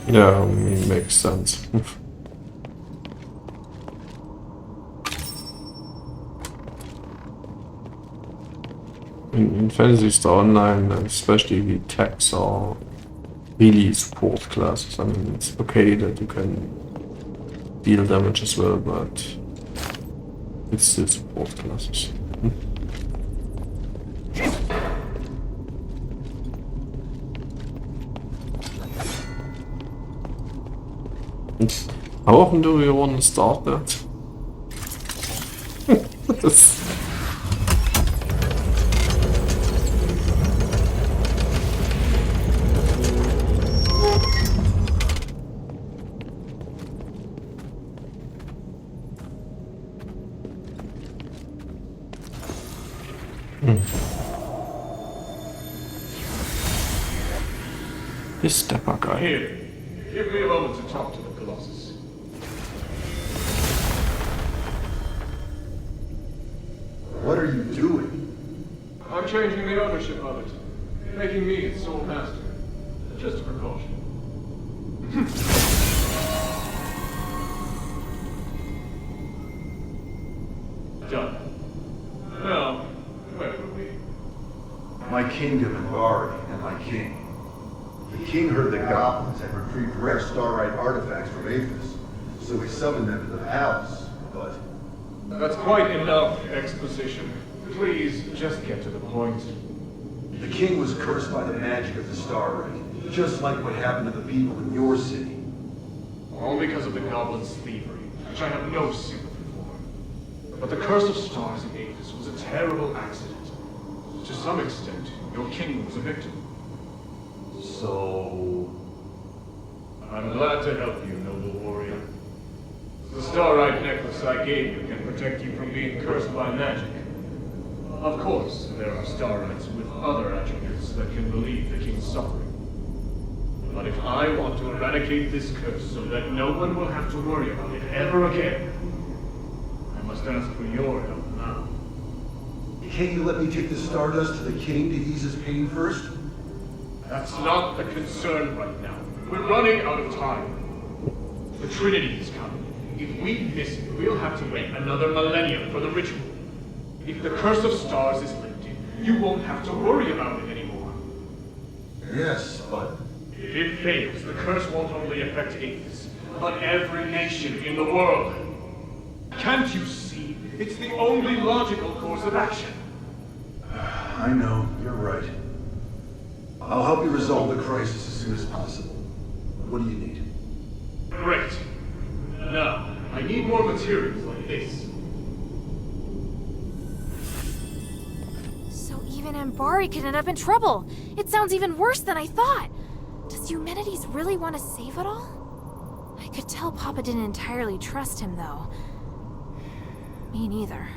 Yeah, I mean, makes sense. In Fantasy Star Online, especially the techs are really support classes. I mean, it's okay that you can deal damage as well, but it's still support classes. How often do we want to start that? That's... This stepper guy. Here, give me a moment to talk to the Colossus. What are you doing? I'm changing the ownership of it, making me its sole master. Just a precaution. Done. Now, where were we? My kingdom and Bari and my king. The king heard the goblins had retrieved rare Starlight artifacts from Aphis, so he summoned them to the palace, but... That's quite enough exposition. Please, just get to the point. The king was cursed by the magic of the Starlight, just like what happened to the people in your city. All because of the goblin's thievery, which I have no sympathy for. But the curse of stars in Aphis was a terrible accident. To some extent, your king was a victim. So... I'm glad to help you, noble warrior. The Starlight necklace I gave you can protect you from being cursed by magic. Of course, there are Starlights with other attributes that can relieve the king's suffering. But if I want to eradicate this curse so that no one will have to worry about it ever again, I must ask for your help now. Can't you let me take the Stardust to the king to ease his pain first? That's not the concern right now. We're running out of time. The Trinity is coming. If we miss it, we'll have to wait another millennium for the ritual. If the Curse of Stars is lifted, you won't have to worry about it anymore. Yes, but... If it fails, the curse won't only affect Aphis, but every nation in the world. Can't you see? It's the only logical course of action. I know, you're right. I'll help you resolve the crisis as soon as possible. What do you need? Great. Now, I need more materials like this. So even Ambari could end up in trouble. It sounds even worse than I thought. Does Eumenides really want to save it all? I could tell Papa didn't entirely trust him, though. Me neither.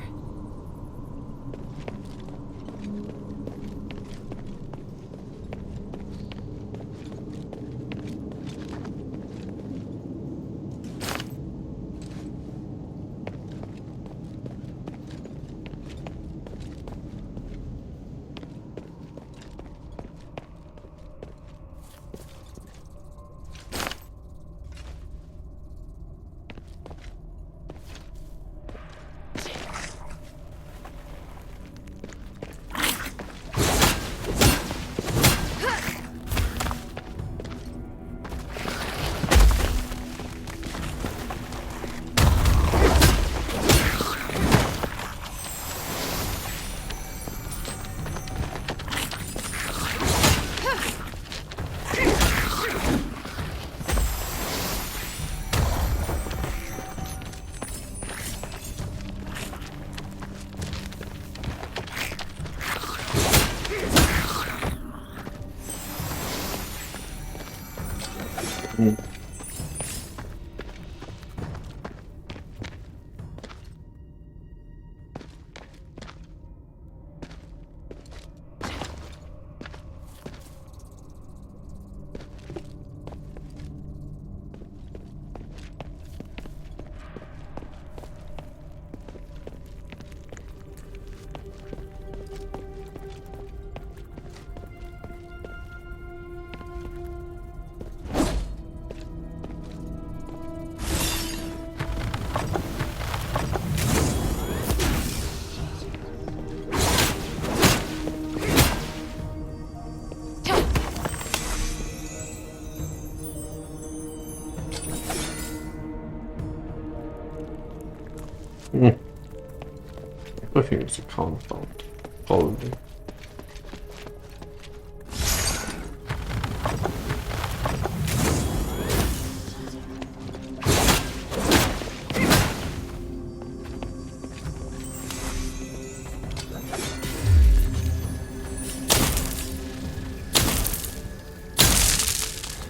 I think it's a compound, probably.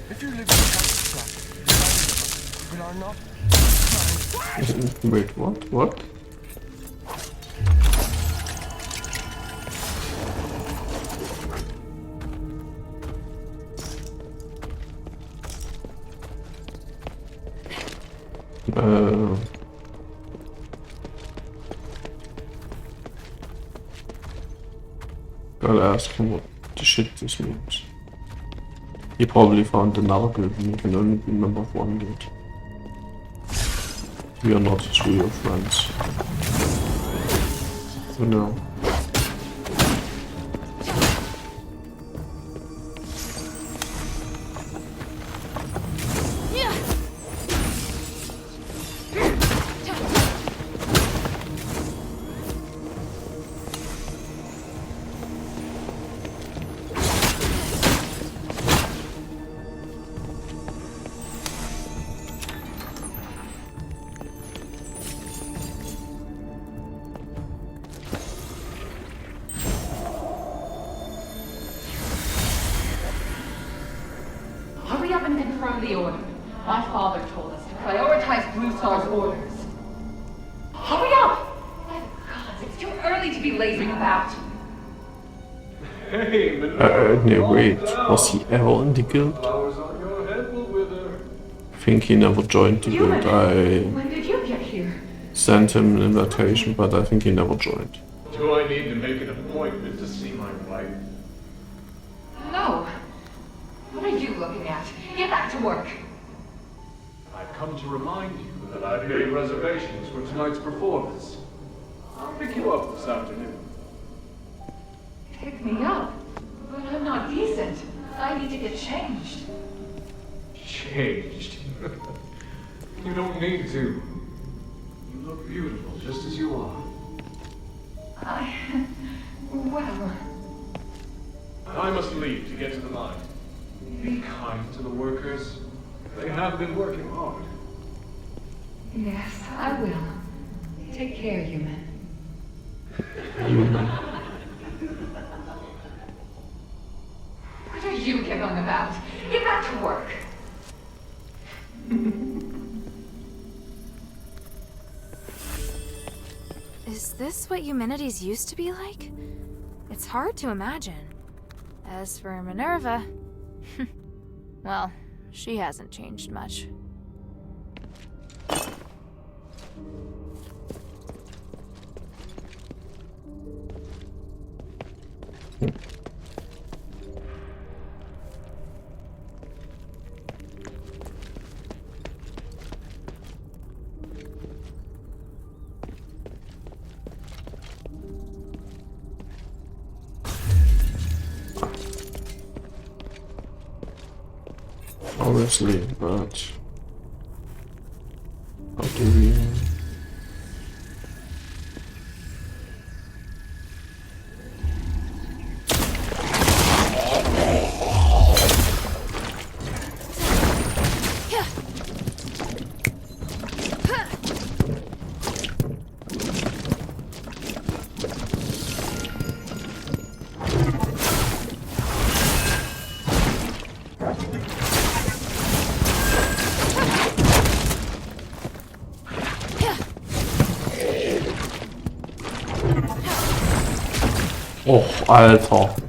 If you live in a council flat, but are not Wait, what? What? Gotta ask him what the shit this means. He probably found another building, he can only be member of one guild. We are not his real friends. Oh no. Hurry up and confirm the order. My father told us to prioritize Brusar's orders. Hurry up! My God, it's too early to be lazing about. Hey, No, wait. Was he ever in the guild? flowers on your head will wither. I think he never joined the guild. I When did you get here? sent him an invitation, but I think he never joined. Do I need to make an appointment to see my wife? No. What are you looking at? Get back to work. I've come to remind you that I've made reservations for tonight's performance. I'll pick you up this afternoon. Pick me up. But I'm not decent. I need to get changed. Changed? You don't need to. You look beautiful just as you are. Well, I must leave to get to the mine. Be kind to the workers. They have been working hard. yes, I will. Take care, human. What are you giggling about? Get back to work. Is this what humanities used to be like? It's hard to imagine. As for Minerva, well, she hasn't changed much. Obviously, but how do we? Oh, Alter.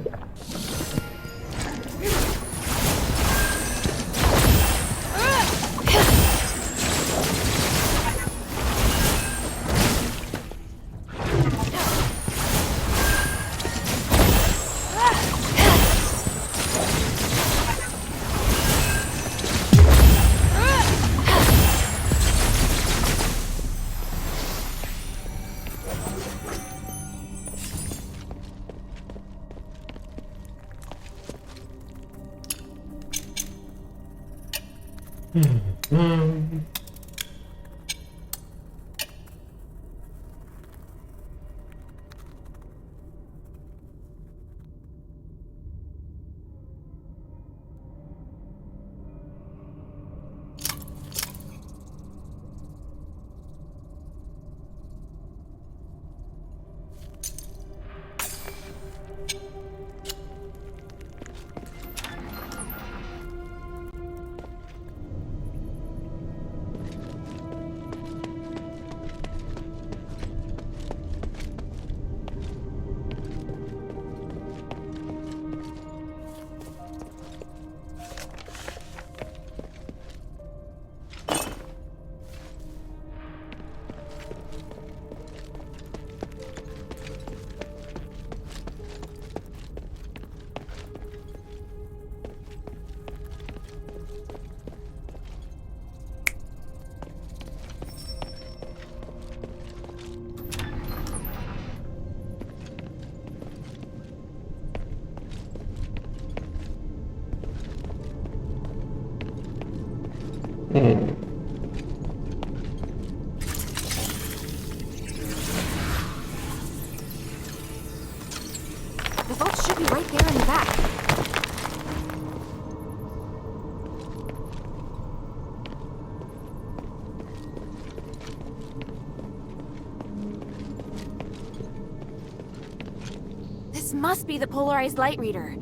must be the polarized light reader.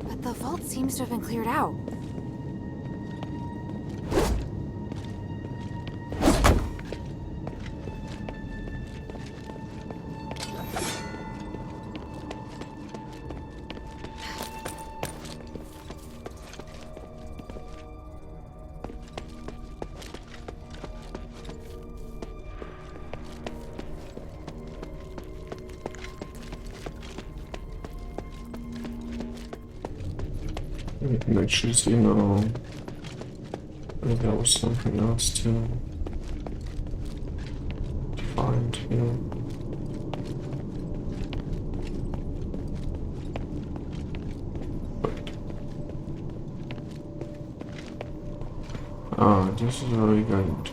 But the vault seems to have been cleared out. Which is, you know, maybe there was something else to find, you know. Ah, this is where we're going to.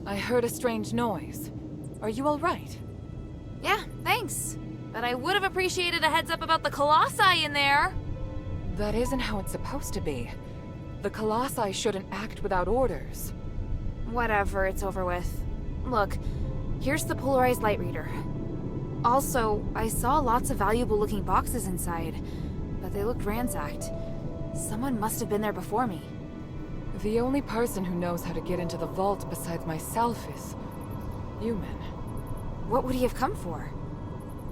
I heard a strange noise. Are you all right? Yeah, thanks. But I would have appreciated a heads up about the Colossi in there. That isn't how it's supposed to be. The Colossi shouldn't act without orders. Whatever, it's over with. Look, here's the polarized light reader. Also, I saw lots of valuable-looking boxes inside, but they looked ransacked. Someone must have been there before me. The only person who knows how to get into the vault besides myself is human. What would he have come for?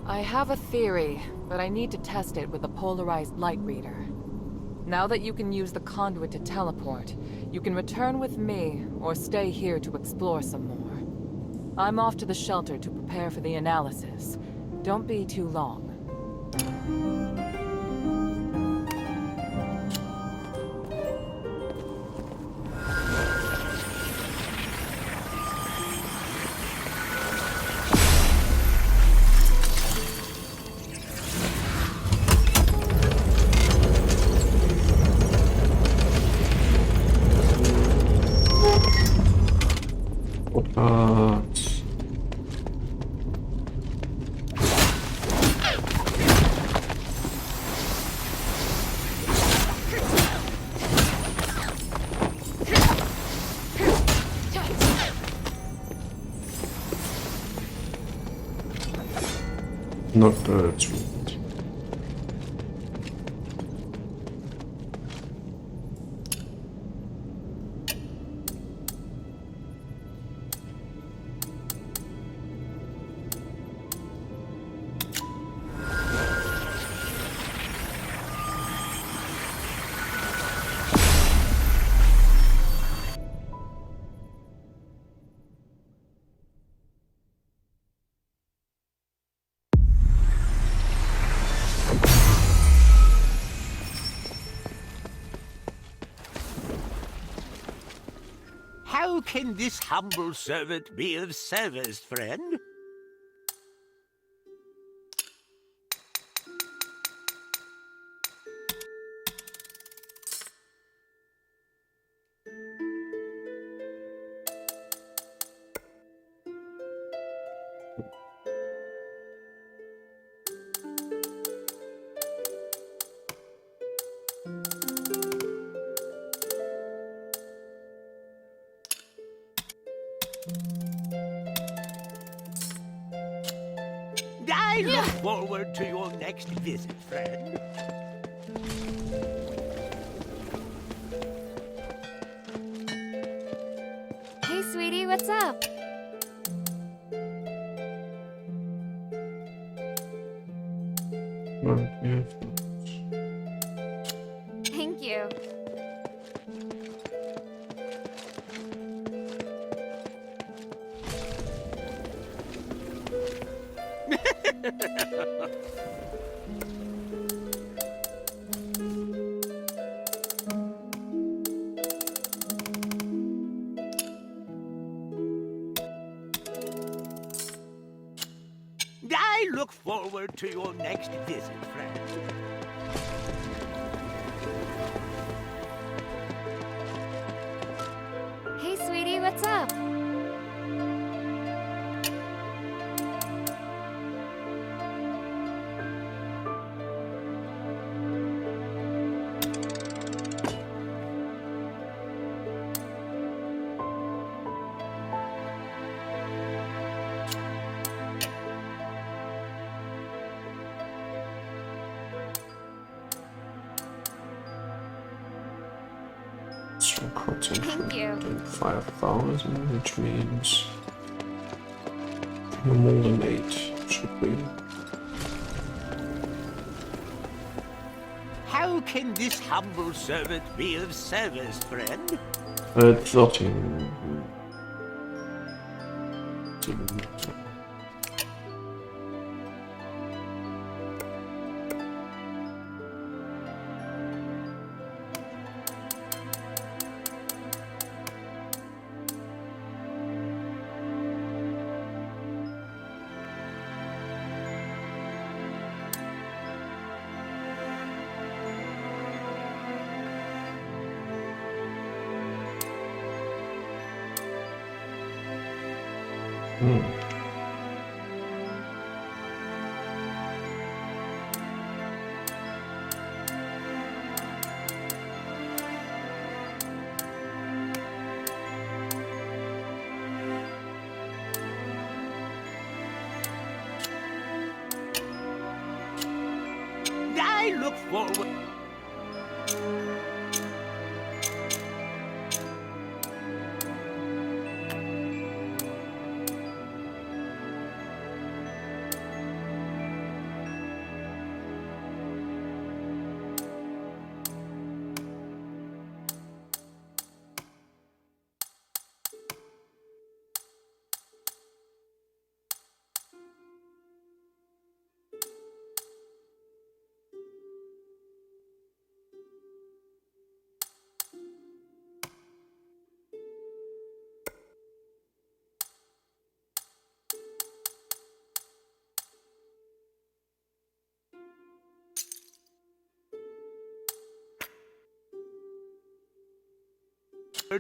I have a theory, but I need to test it with a polarized light reader. Now that you can use the conduit to teleport, you can return with me or stay here to explore some more. I'm off to the shelter to prepare for the analysis. Don't be too long. Not sweet. How can this humble servant be of service, friend? forward to your next visit, friend. Hey, sweetie, what's up? Thank you. I look forward to your next visit, friend. Hey, sweetie, what's up? Thank you. 5,000, which means no more than 8 should be. How can this humble servant be of service, friend? 13. I look forward.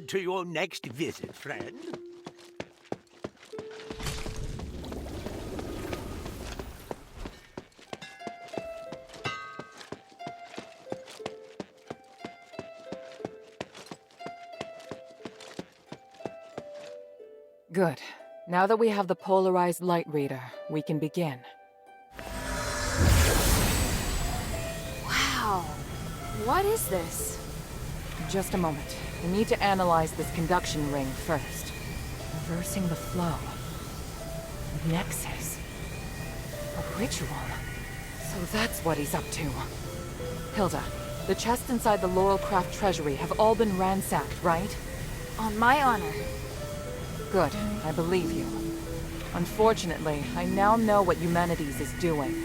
To your next visit, friend. Good. Now that we have the polarized light reader, we can begin. Wow. What is this? Just a moment. We need to analyze this conduction ring first. Reversing the flow. Nexus. A ritual. So that's what he's up to. Hilda, the chests inside the Laurelcraft treasury have all been ransacked, right? On my honor. Good. I believe you. Unfortunately, I now know what Eumenides is doing.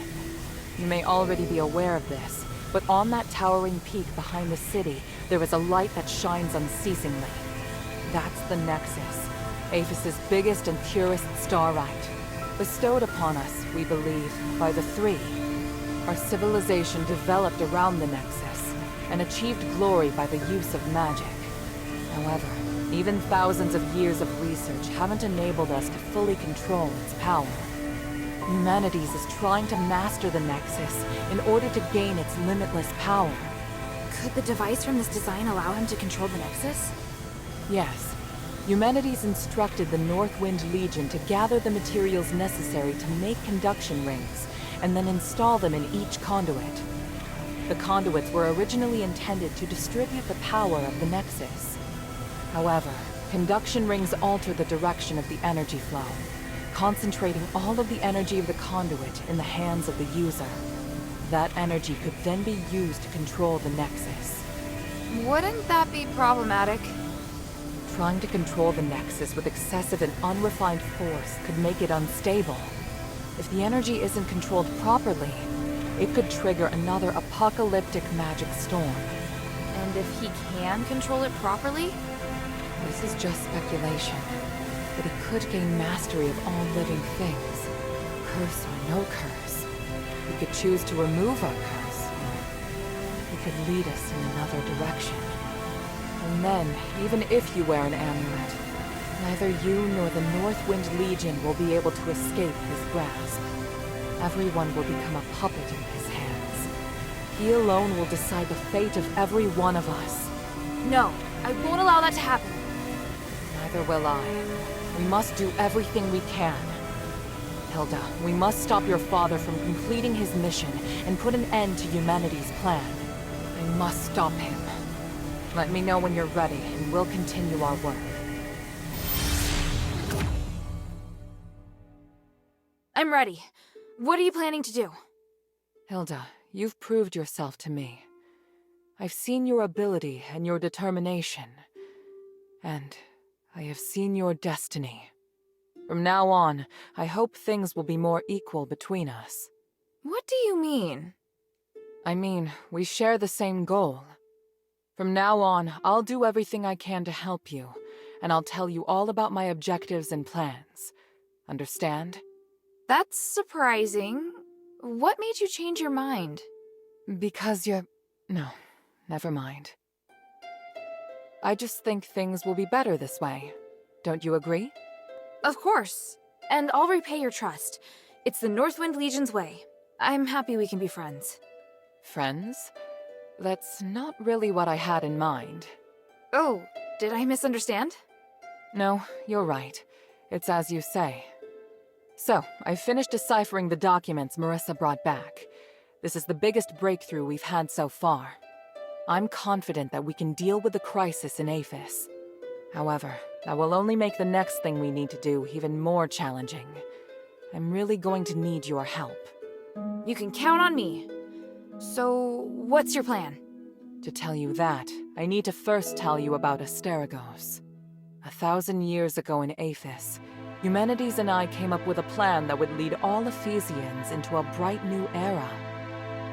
You may already be aware of this, but on that towering peak behind the city, there is a light that shines unceasingly. That's the Nexus, Aphis's biggest and purest starlight. Bestowed upon us, we believe, by the Three. Our civilization developed around the Nexus, and achieved glory by the use of magic. However, even thousands of years of research haven't enabled us to fully control its power. Eumenides is trying to master the Nexus in order to gain its limitless power. Could the device from this design allow him to control the Nexus? Yes. Eumenides instructed the Northwind Legion to gather the materials necessary to make conduction rings, and then install them in each conduit. The conduits were originally intended to distribute the power of the Nexus. However, conduction rings alter the direction of the energy flow, concentrating all of the energy of the conduit in the hands of the user. That energy could then be used to control the Nexus. Wouldn't that be problematic? Trying to control the Nexus with excessive and unrefined force could make it unstable. If the energy isn't controlled properly, it could trigger another apocalyptic magic storm. And if he can control it properly? This is just speculation, but he could gain mastery of all living things. Curse or no curse. He could choose to remove our curse, or he could lead us in another direction. And then, even if you wear an amulet, neither you nor the Northwind Legion will be able to escape his grasp. Everyone will become a puppet in his hands. He alone will decide the fate of every one of us. No, I won't allow that to happen. Neither will I. We must do everything we can. Hilda, we must stop your father from completing his mission and put an end to humanity's plan. I must stop him. Let me know when you're ready, and we'll continue our work. I'm ready. What are you planning to do? Hilda, you've proved yourself to me. I've seen your ability and your determination. And I have seen your destiny. From now on, I hope things will be more equal between us. What do you mean? I mean, we share the same goal. From now on, I'll do everything I can to help you, and I'll tell you all about my objectives and plans. Understand? That's surprising. What made you change your mind? Because you're... No, never mind. I just think things will be better this way. Don't you agree? Of course. And I'll repay your trust. It's the Northwind Legion's way. I'm happy we can be friends. Friends? That's not really what I had in mind. Oh, did I misunderstand? No, you're right. It's as you say. So, I finished deciphering the documents Marissa brought back. This is the biggest breakthrough we've had so far. I'm confident that we can deal with the crisis in Aphis. However, that will only make the next thing we need to do even more challenging. I'm really going to need your help. You can count on me. So, what's your plan? To tell you that, I need to first tell you about Asterigos. 1,000 years ago in Aphis, Humanities and I came up with a plan that would lead all Ephesians into a bright new era.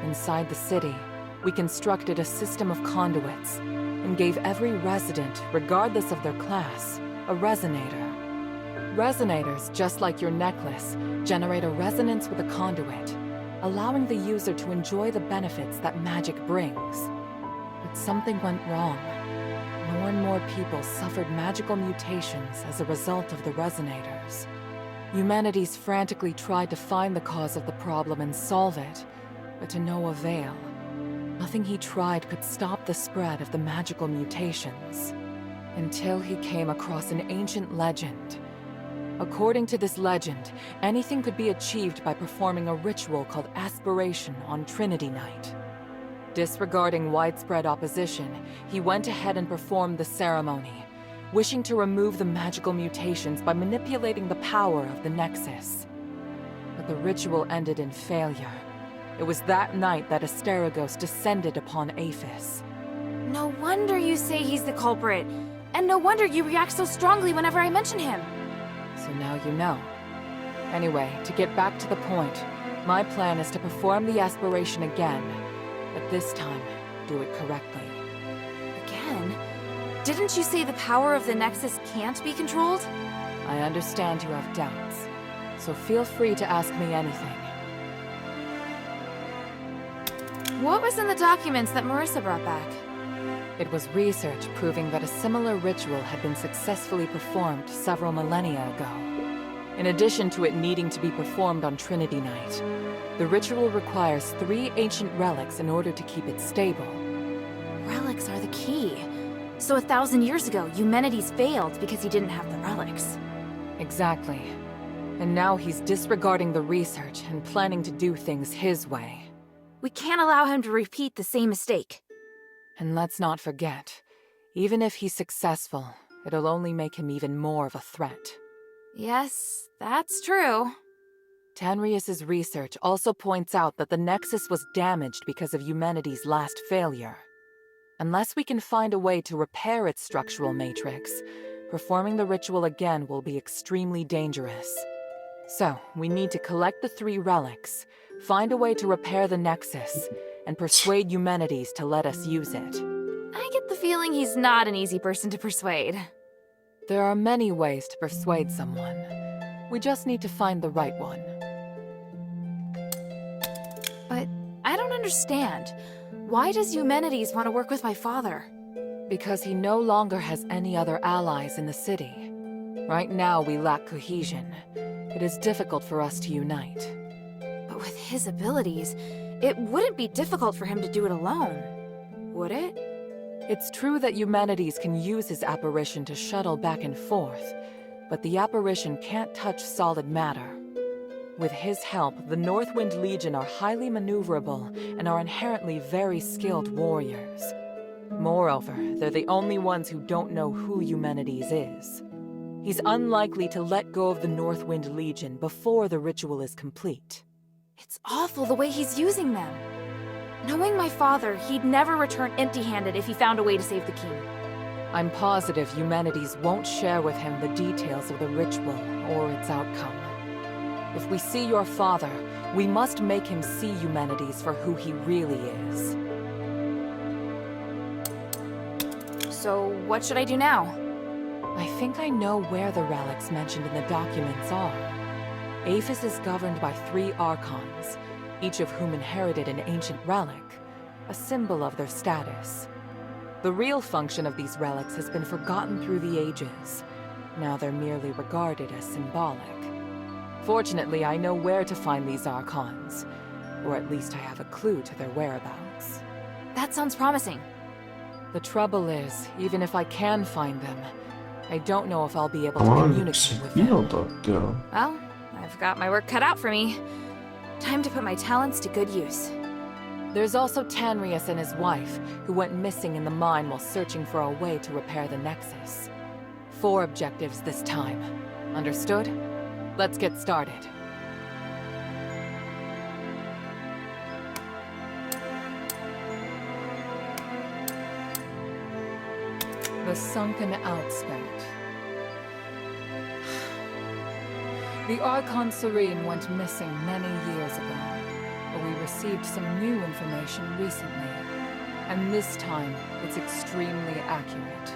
Inside the city, we constructed a system of conduits and gave every resident, regardless of their class, a resonator. Resonators, just like your necklace, generate a resonance with a conduit, allowing the user to enjoy the benefits that magic brings. But something went wrong. More and more people suffered magical mutations as a result of the resonators. Humanities frantically tried to find the cause of the problem and solve it, but to no avail. Nothing he tried could stop the spread of the magical mutations, until he came across an ancient legend. According to this legend, anything could be achieved by performing a ritual called Aspiration on Trinity Night. Disregarding widespread opposition, he went ahead and performed the ceremony, wishing to remove the magical mutations by manipulating the power of the Nexus. But the ritual ended in failure. It was that night that Asterigos descended upon Aphis. No wonder you say he's the culprit, and no wonder you react so strongly whenever I mention him. So now you know. Anyway, to get back to the point, my plan is to perform the aspiration again, but this time, do it correctly. Again? Didn't you say the power of the Nexus can't be controlled? I understand you have doubts, so feel free to ask me anything. What was in the documents that Marissa brought back? It was research proving that a similar ritual had been successfully performed several millennia ago. In addition to it needing to be performed on Trinity Night, the ritual requires 3 ancient relics in order to keep it stable. Relics are the key. So 1,000 years ago, Humanities failed because he didn't have the relics. Exactly. And now he's disregarding the research and planning to do things his way. We can't allow him to repeat the same mistake. And let's not forget, even if he's successful, it'll only make him even more of a threat. Yes, that's true. Tanrius's research also points out that the Nexus was damaged because of humanity's last failure. Unless we can find a way to repair its structural matrix, performing the ritual again will be extremely dangerous. So, we need to collect the 3 relics, find a way to repair the Nexus, and persuade Eumenides to let us use it. I get the feeling he's not an easy person to persuade. There are many ways to persuade someone. We just need to find the right one. But I don't understand. Why does Eumenides want to work with my father? Because he no longer has any other allies in the city. Right now, we lack cohesion. It is difficult for us to unite. But with his abilities, it wouldn't be difficult for him to do it alone, would it? It's true that Eumenides can use his apparition to shuttle back and forth, but the apparition can't touch solid matter. With his help, the Northwind Legion are highly maneuverable and are inherently very skilled warriors. Moreover, they're the only ones who don't know who Eumenides is. He's unlikely to let go of the Northwind Legion before the ritual is complete. It's awful the way he's using them. Knowing my father, he'd never return empty-handed if he found a way to save the king. I'm positive Eumenides won't share with him the details of the ritual or its outcome. If we see your father, we must make him see Eumenides for who he really is. So, what should I do now? I think I know where the relics mentioned in the documents are. Aphis is governed by 3 Archons, each of whom inherited an ancient relic, a symbol of their status. The real function of these relics has been forgotten through the ages. Now they're merely regarded as symbolic. Fortunately, I know where to find these Archons, or at least I have a clue to their whereabouts. That sounds promising. The trouble is, even if I can find them, I don't know if I'll be able to communicate with them. Well, I've got my work cut out for me. Time to put my talents to good use. There's also Tanrius and his wife, who went missing in the mine while searching for a way to repair the Nexus. 4 objectives this time. Understood? Let's get started. The sunken outskirt. The Archon Serene went missing many years ago, but we received some new information recently, and this time it's extremely accurate.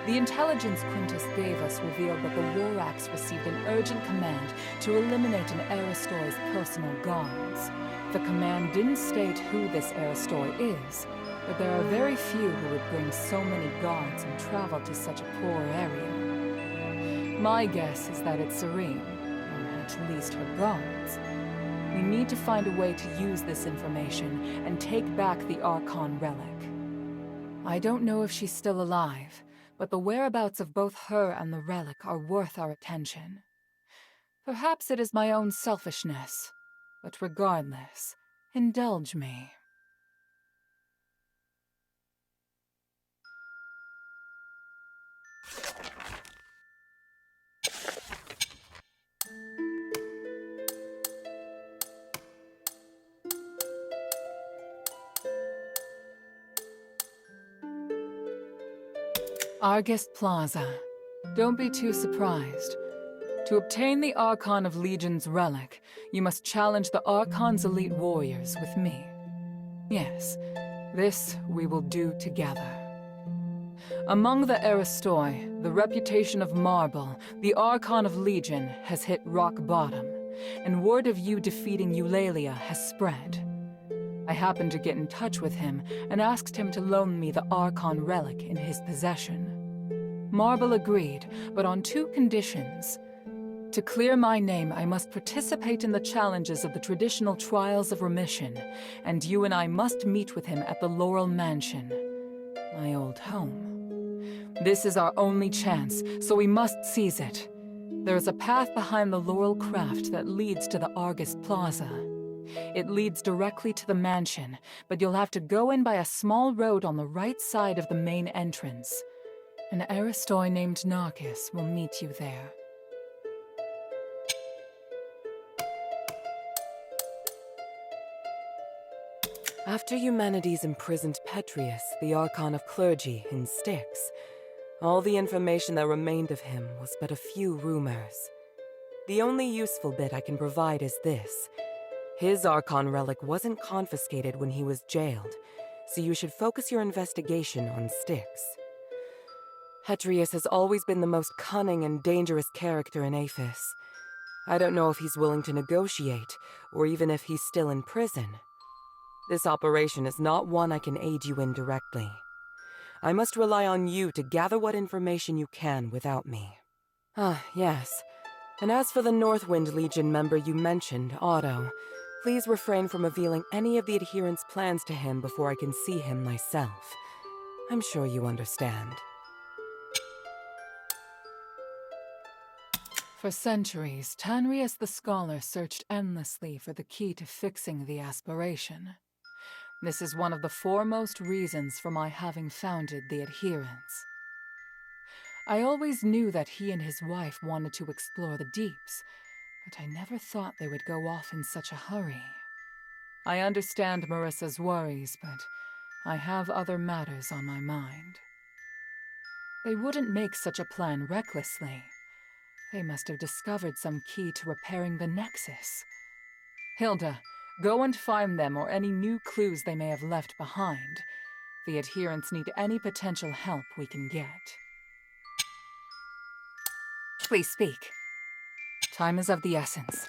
The intelligence Quintus gave us revealed that the Worax received an urgent command to eliminate an Aristoi's personal guards. The command didn't state who this Aristoi is, but there are very few who would bring so many guards and travel to such a poor area. My guess is that it's Serene, or at least her guards. We need to find a way to use this information and take back the Archon relic. I don't know if she's still alive, but the whereabouts of both her and the relic are worth our attention. Perhaps it is my own selfishness, but regardless, indulge me. Argus Plaza. Don't be too surprised. To obtain the Archon of Legion's relic, you must challenge the Archon's elite warriors with me. Yes, this we will do together. Among the Aristoi, the reputation of Marble, the Archon of Legion, has hit rock bottom, and word of you defeating Eulalia has spread. I happened to get in touch with him and asked him to loan me the Archon relic in his possession. Marble agreed, but on 2 conditions. To clear my name, I must participate in the challenges of the traditional Trials of Remission, and you and I must meet with him at the Laurel Mansion, my old home. This is our only chance, so we must seize it. There's a path behind the Laurel Craft that leads to the Argus Plaza. It leads directly to the mansion, but you'll have to go in by a small road on the right side of the main entrance. An Aristoi named Narcus will meet you there. After Eumenides imprisoned Petrius, the Archon of Clergy, in Styx, all the information that remained of him was but a few rumors. The only useful bit I can provide is this. His Archon relic wasn't confiscated when he was jailed, so you should focus your investigation on Styx. Petrius has always been the most cunning and dangerous character in Aphis. I don't know if he's willing to negotiate, or even if he's still in prison. This operation is not one I can aid you in directly. I must rely on you to gather what information you can without me. Ah, yes. And as for the Northwind Legion member you mentioned, Otto, please refrain from revealing any of the adherents' plans to him before I can see him myself. I'm sure you understand. For centuries, Tanrius the Scholar searched endlessly for the key to fixing the aspiration. This is one of the foremost reasons for my having founded the Adherents. I always knew that he and his wife wanted to explore the deeps, but I never thought they would go off in such a hurry. I understand Marissa's worries, but I have other matters on my mind. They wouldn't make such a plan recklessly. They must have discovered some key to repairing the Nexus. Hilda, go and find them or any new clues they may have left behind. The Adherents need any potential help we can get. Please speak. Time is of the essence.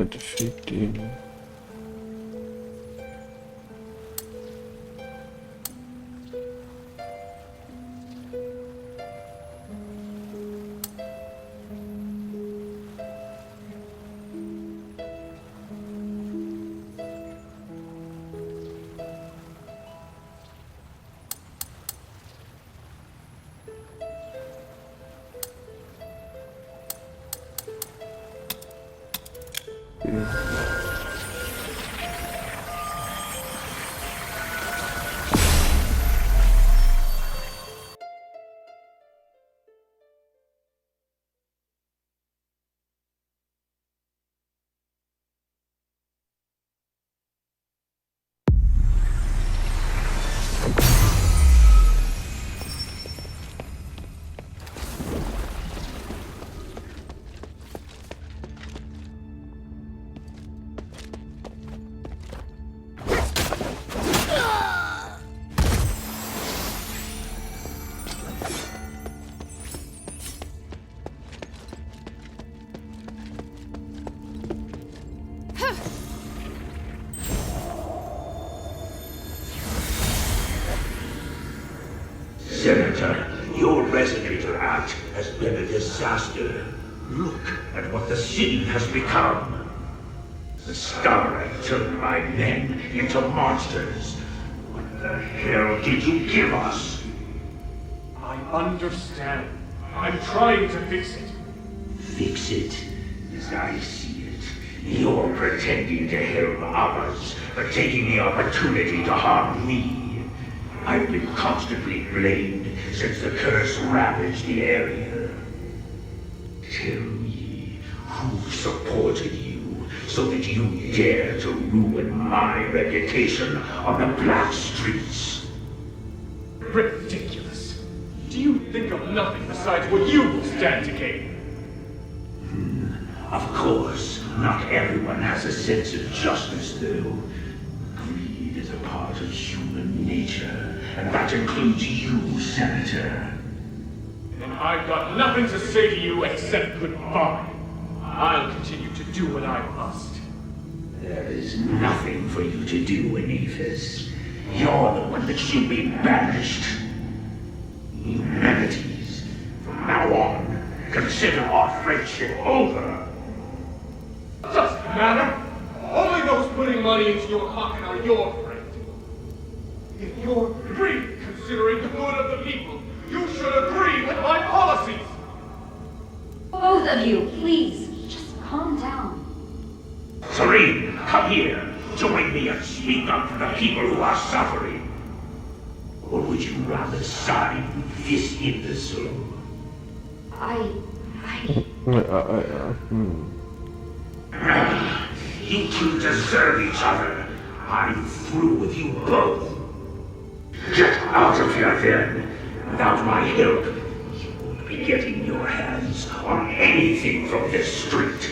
Defeating. Senator, your Resonator Act has been a disaster. Look at what the city has become. The Starlight turned my men into monsters. What the hell did you give us? I understand. I'm trying to fix it. Fix it? As I see it, you're pretending to help others, but taking the opportunity to harm me. I've been constantly blamed since the curse ravaged the area. Tell me, who supported you so that you dare to ruin my reputation on the black streets? Ridiculous. Do you think of nothing besides what you will stand to gain? Of course, not everyone has a sense of justice, though. Greed is a part of human nature, and that includes you, Senator. And I've got nothing to say to you except goodbye. I'll continue to do what I must. There is nothing for you to do, Anaphis. You're the one that should be banished. Humanities, from now on, consider our friendship over. Doesn't matter. Only those putting money into your pocket are your friend. If you're really considering the good of the people, you should agree with my policies. Both of you, please, just calm down. Serene, come here. Join me and speak up for the people who are suffering. Or would you rather side with this imbecile? You two deserve each other. I'm through with you both. Get out of here then. Without my help, you won't be getting your hands on anything from this street.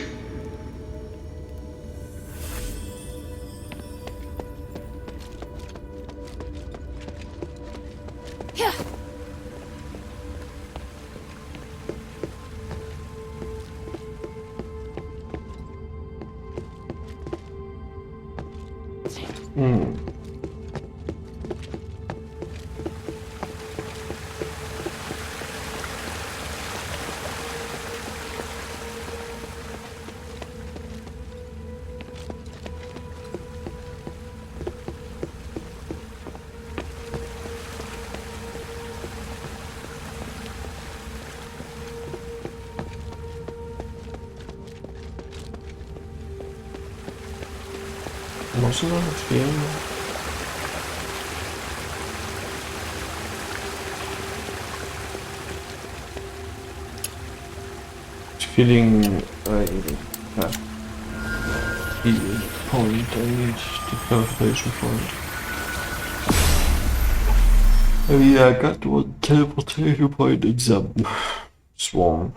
Muss noch fehlen. Feeling the point I need the calculation point. Oh yeah, I got one teleportation point exam. Swarm.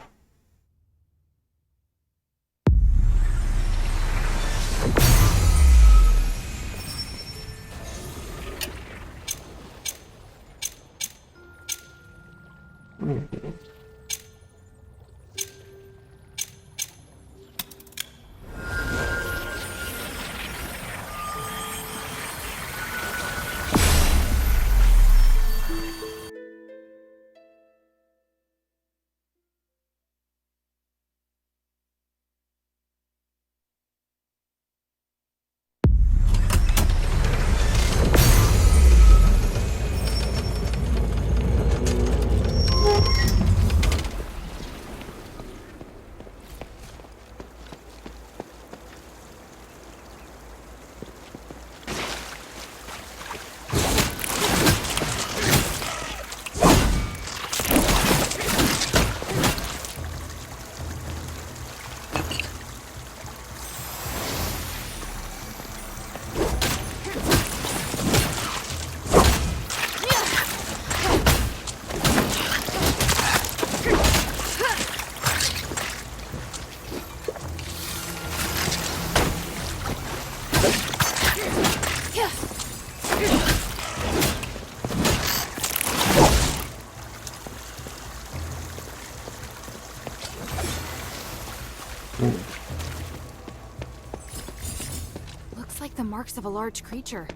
Looks like the marks of a large creature.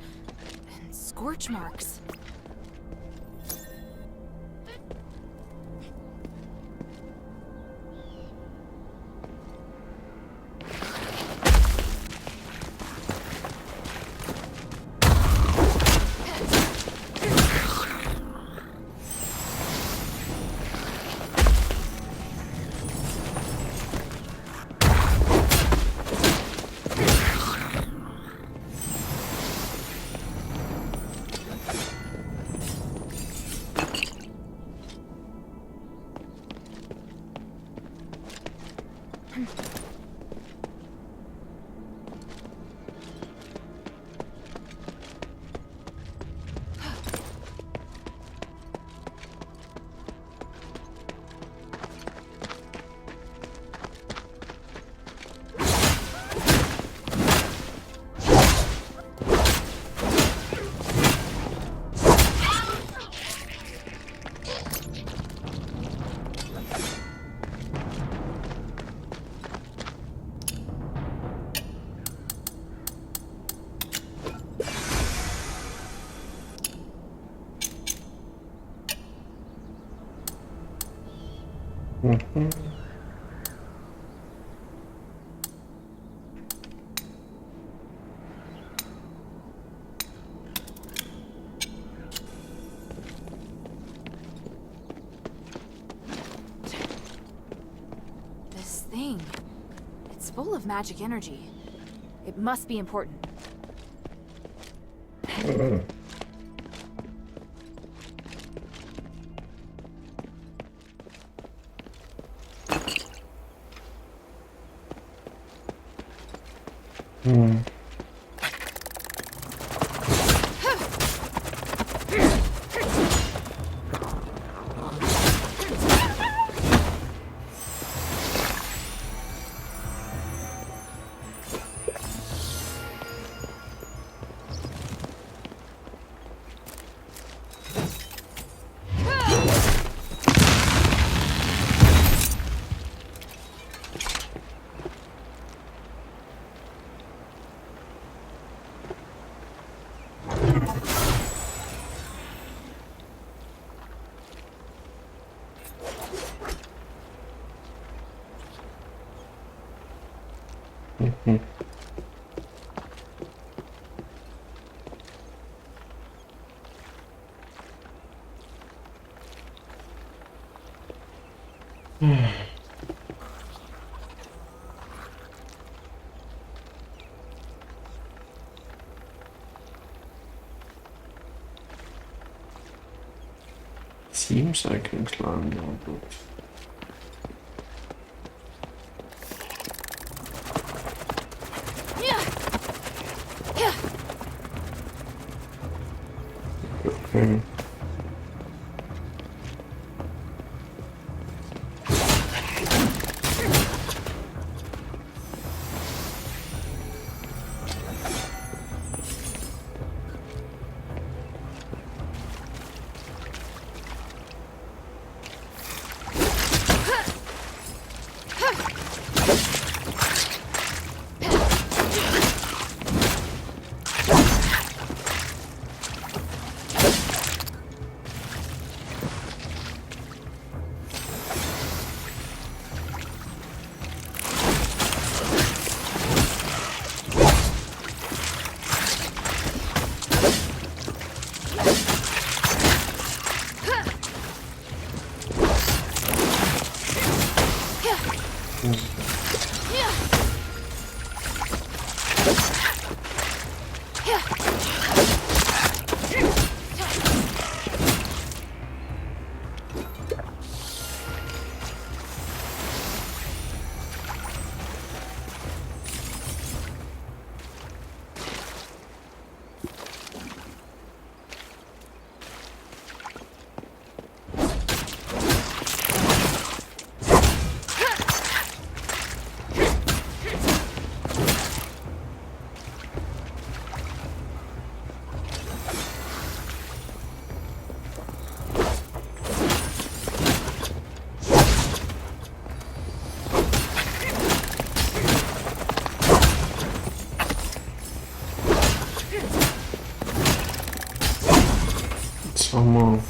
And scorch marks. This thing, it's full of magic energy. It must be important. Seems I can climb now, but okay. Someone.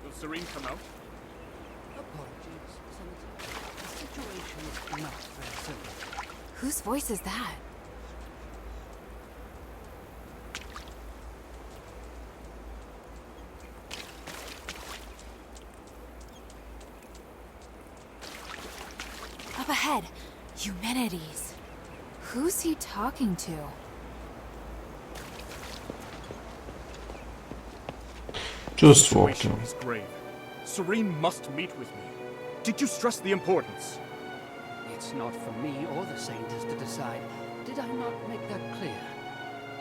Will Serene come out? Apologies, Senator. The situation is not very simple. Whose voice is that? Up ahead, Eumenides. Who's he talking to? Just walk down. Is grave. Serene must meet with me. Did you stress the importance? It's not for me or the scientists to decide. Did I not make that clear?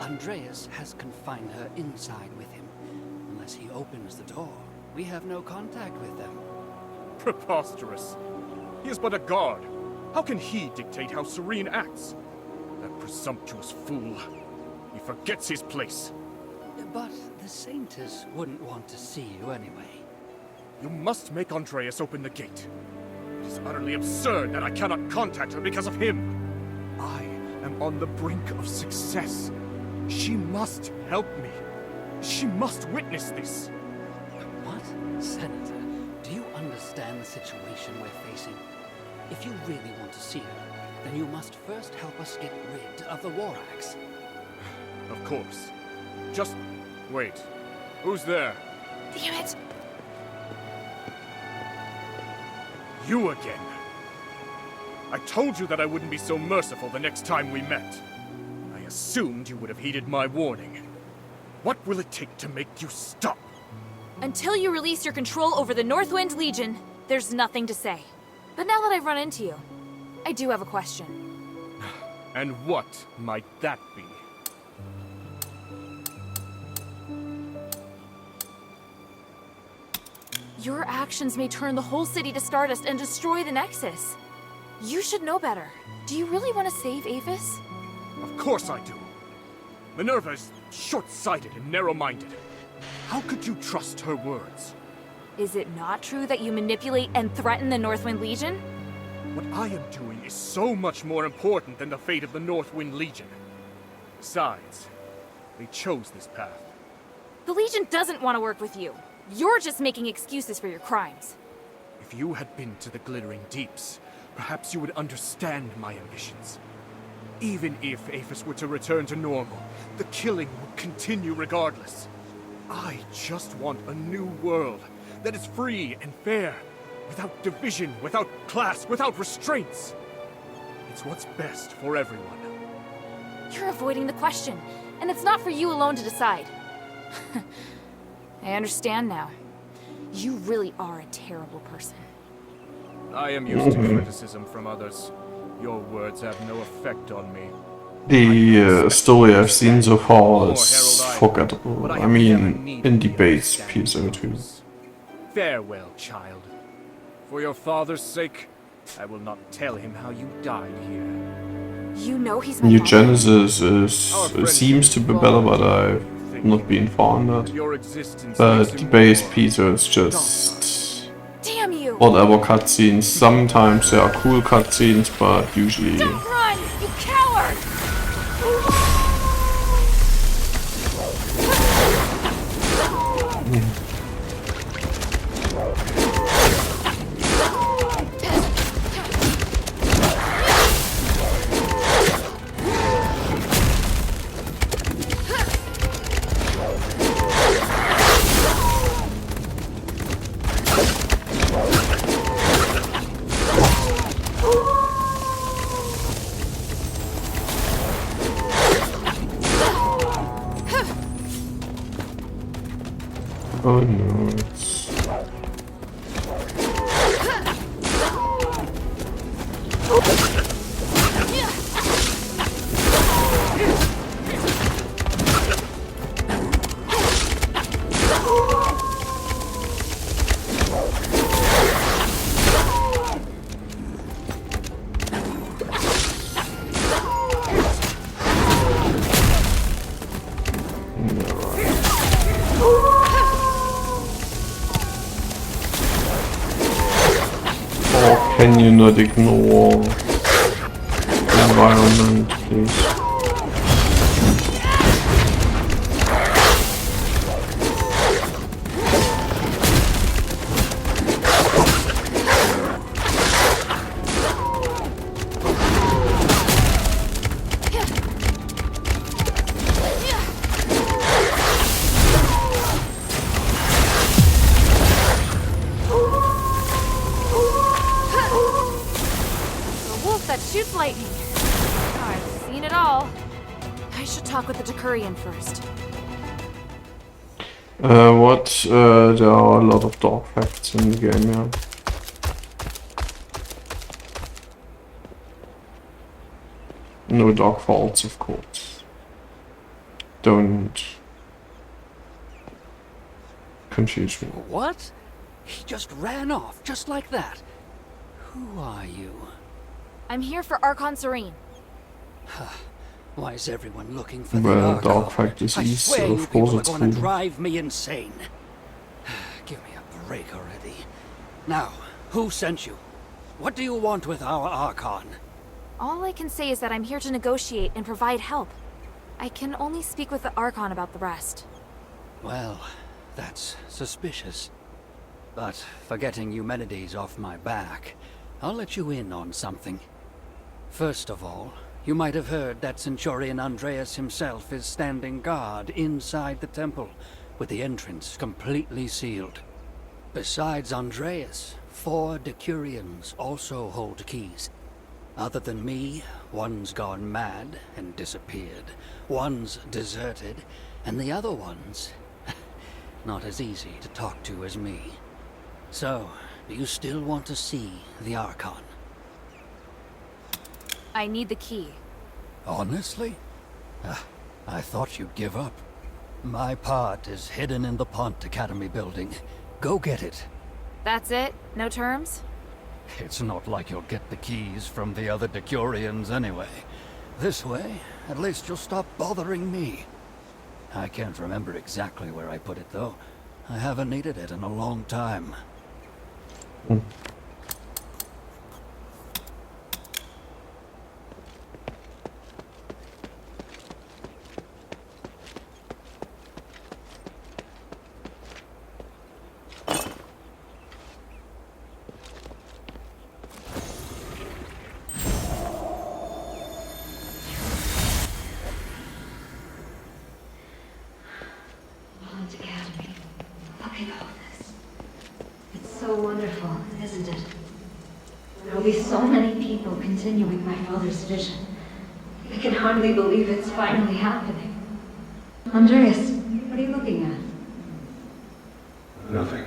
Andreas has confined her inside with him. Unless he opens the door, we have no contact with them. Preposterous. He is but a guard. How can he dictate how Serene acts? That presumptuous fool. He forgets his place. But The Saintess wouldn't want to see you anyway. You must make Andreas open the gate. It is utterly absurd that I cannot contact her because of him. I am on the brink of success. She must help me. She must witness this. What? Senator, do you understand the situation we're facing? If you really want to see her, then you must first help us get rid of the War Axe. Of course. Just wait. Who's there? Damn it! You again. I told you that I wouldn't be so merciful the next time we met. I assumed you would have heeded my warning. What will it take to make you stop? Until you release your control over the Northwind Legion, there's nothing to say. But now that I've run into you, I do have a question. And what might that be? Your actions may turn the whole city to stardust and destroy the Nexus. You should know better. Do you really want to save Aphis? Of course I do. Minerva is short-sighted and narrow-minded. How could you trust her words? Is it not true that you manipulate and threaten the Northwind Legion? What I am doing is so much more important than the fate of the Northwind Legion. Besides, they chose this path. The Legion doesn't want to work with you. You're just making excuses for your crimes. If you had been to the Glittering Deeps, perhaps you would understand my ambitions. Even if Aphis were to return to normal, the killing would continue regardless. I just want a new world that is free and fair, without division, without class, without restraints. It's what's best for everyone. You're avoiding the question, and it's not for you alone to decide. I understand now. You really are a terrible person. I am used to criticism from others. Your words have no effect on me. The story I've seen so far is forgettable. I mean, in the base PSO2. Farewell, child. For your father's sake, I will not tell him how you died here. You know he's my New father. Genesis seems to be better, but I've not been far on that. But the base PSO is just Damn you! whatever cutscenes. Sometimes there are cool cutscenes, but usually Don't run, you coward! oh no, it's can you not ignore the environment, please? Shoots lightning. I've seen it all. I should talk with the Decurion first. There are a lot of dark facts in the game, yeah. No dark faults, of course. Don't confuse me. What? He just ran off, just like that. Who are you? I'm here for Archon Serene. Why is everyone looking for the Well, Archon? dog practice I is, swear you of course, people are it's going to true. drive me insane. Give me a break already. Now, who sent you? What do you want with our Archon? All I can say is that I'm here to negotiate and provide help. I can only speak with the Archon about the rest. Well, that's suspicious. But for getting Eumenides off my back, I'll let you in on something. First of all, you might have heard that Centurion Andreas himself is standing guard inside the temple, with the entrance completely sealed. Besides Andreas, 4 Decurions also hold keys. Other than me, one's gone mad and disappeared, one's deserted, and the other one's not as easy to talk to as me. So, do you still want to see the Archon? I need the key. Honestly? I thought you'd give up. My part is hidden in the Pont Academy building. Go get it. That's it? No terms? It's not like you'll get the keys from the other Decurions anyway. This way, at least you'll stop bothering me. I can't remember exactly where I put it, though. I haven't needed it in a long time. Pont Academy. Look at all this. It's so wonderful, isn't it? There'll be so many people continuing my father's vision. I can hardly believe it's finally happening. Andreas, what are you looking at? Nothing.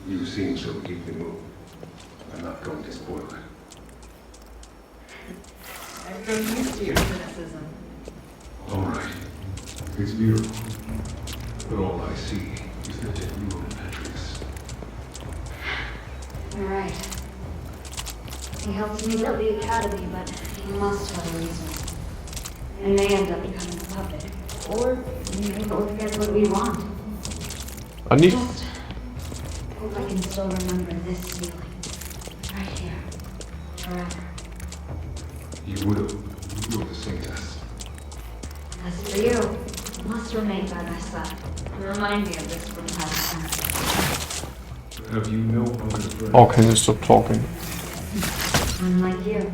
You seem so deeply moved. I'm not going to spoil it. I've grown used to your criticism. All right. It's beautiful. But all I see is the dead ruin of Asterigos. You're right. He helped me build the academy, but he must have a reason. I may end up becoming a puppet. Or we may both get what we want. Just hope I can still remember this feeling. Right here. Forever. You will. You're the saintess. As for you, you must remain by my side. Remind me of this from time to time. Have you no other friends? Or can you stop talking? Unlike you.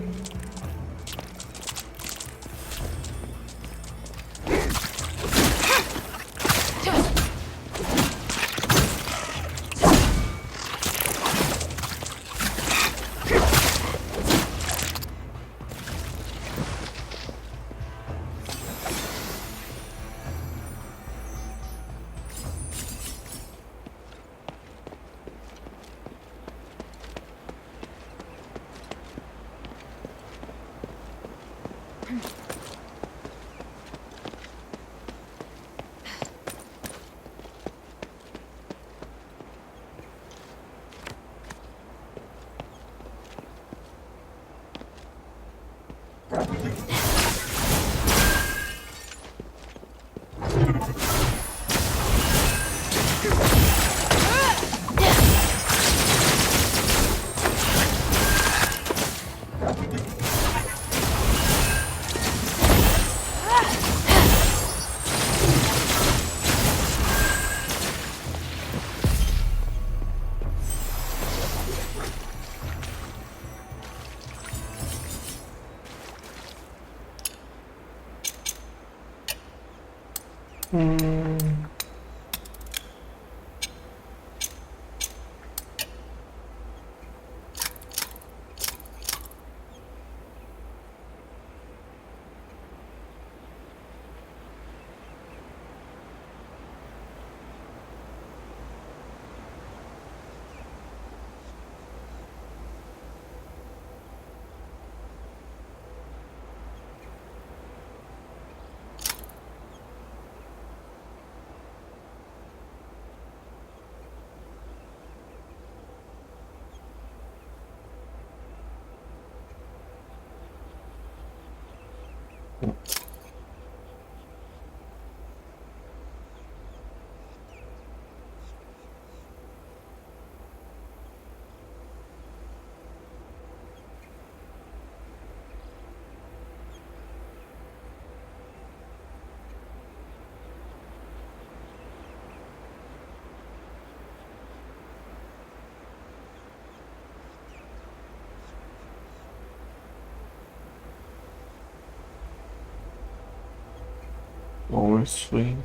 Always sweet.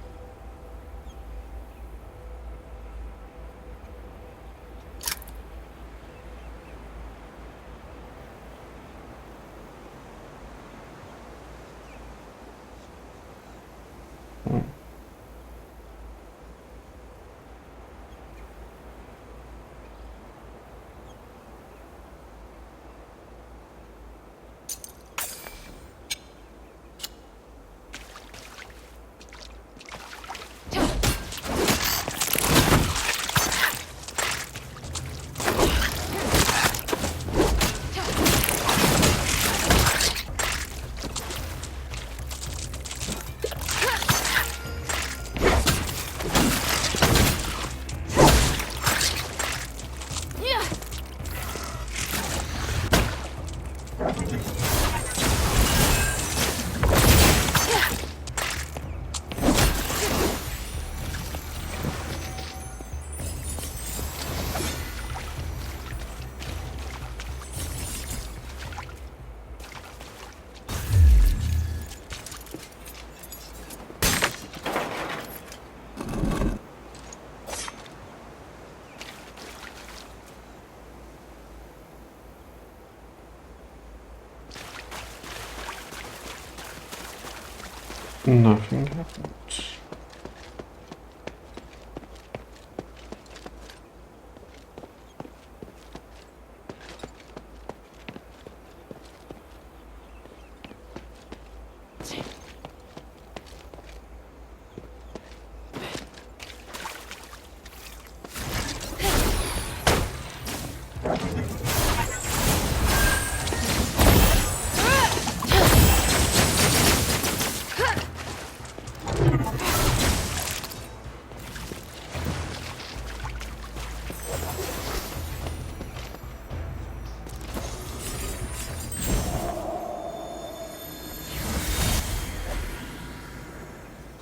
Nothing happened.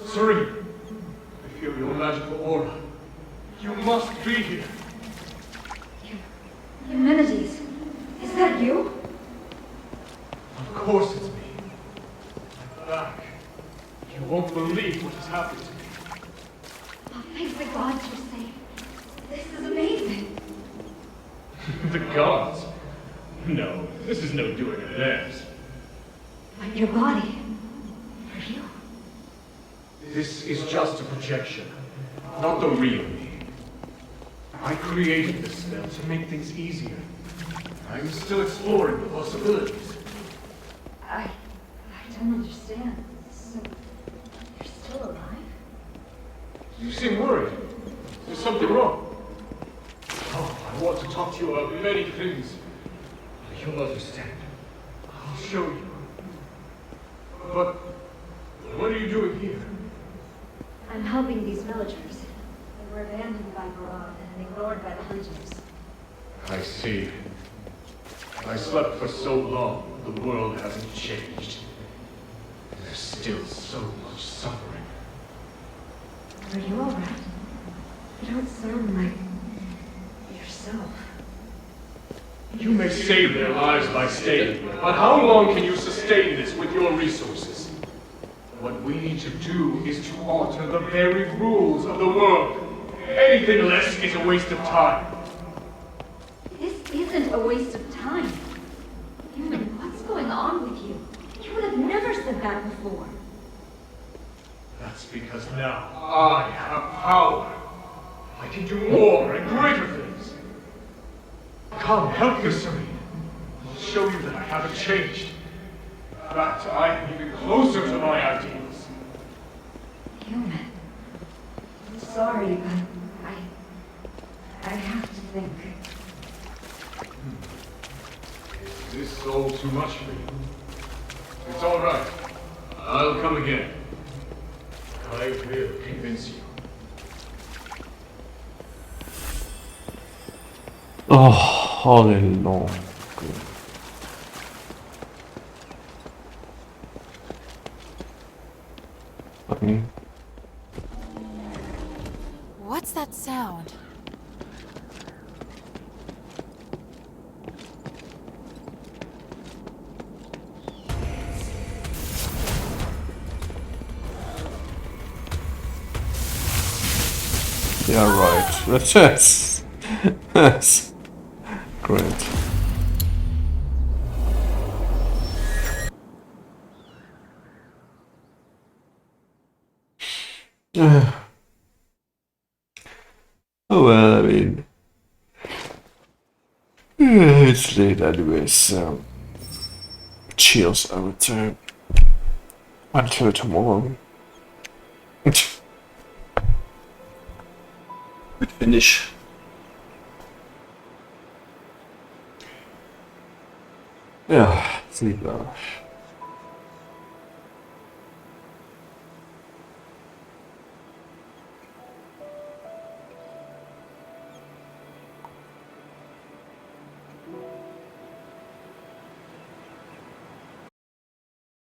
Serene, I feel your magical aura. You must be here. Eumenides, is that you? Of course it's me. I'm back. You won't believe what has happened to me. Oh, thank the gods you're safe. This is amazing. The gods? No, this is no doing of theirs. But your body, are you? This is just a projection, not the real me. I created this spell to make things easier. I'm still exploring the possibilities. I don't understand. So, you're still alive? You seem worried. There's something wrong. Oh, I want to talk to you about many things. You'll understand. I'll show you. But what are you doing here? I'm helping these villagers. They were abandoned by Barad and ignored by the hunters. I see. I slept for so long, the world hasn't changed. There's still so much suffering. Are you alright? You don't sound like yourself. You may save their lives by staying, but how long can you sustain this with your resources? What we need to do is to alter the very rules of the world. Anything less is a waste of time. This isn't a waste of time. Human, what's going on with you? You would have never said that before. That's because now I have power. I can do more and greater things. Come, help me, Serene. I'll show you that I haven't changed. In fact, I am even closer to my ideals. Human. I'm sorry, but I have to think. Is this all too much for you? It's all right. I'll come again. I will convince you. Oh, hallelujah. What's that sound? Yeah, right. That's great. Oh well, I mean, it's late anyways. Cheers, I would say. Until tomorrow. Good finish. Ja, sieht man.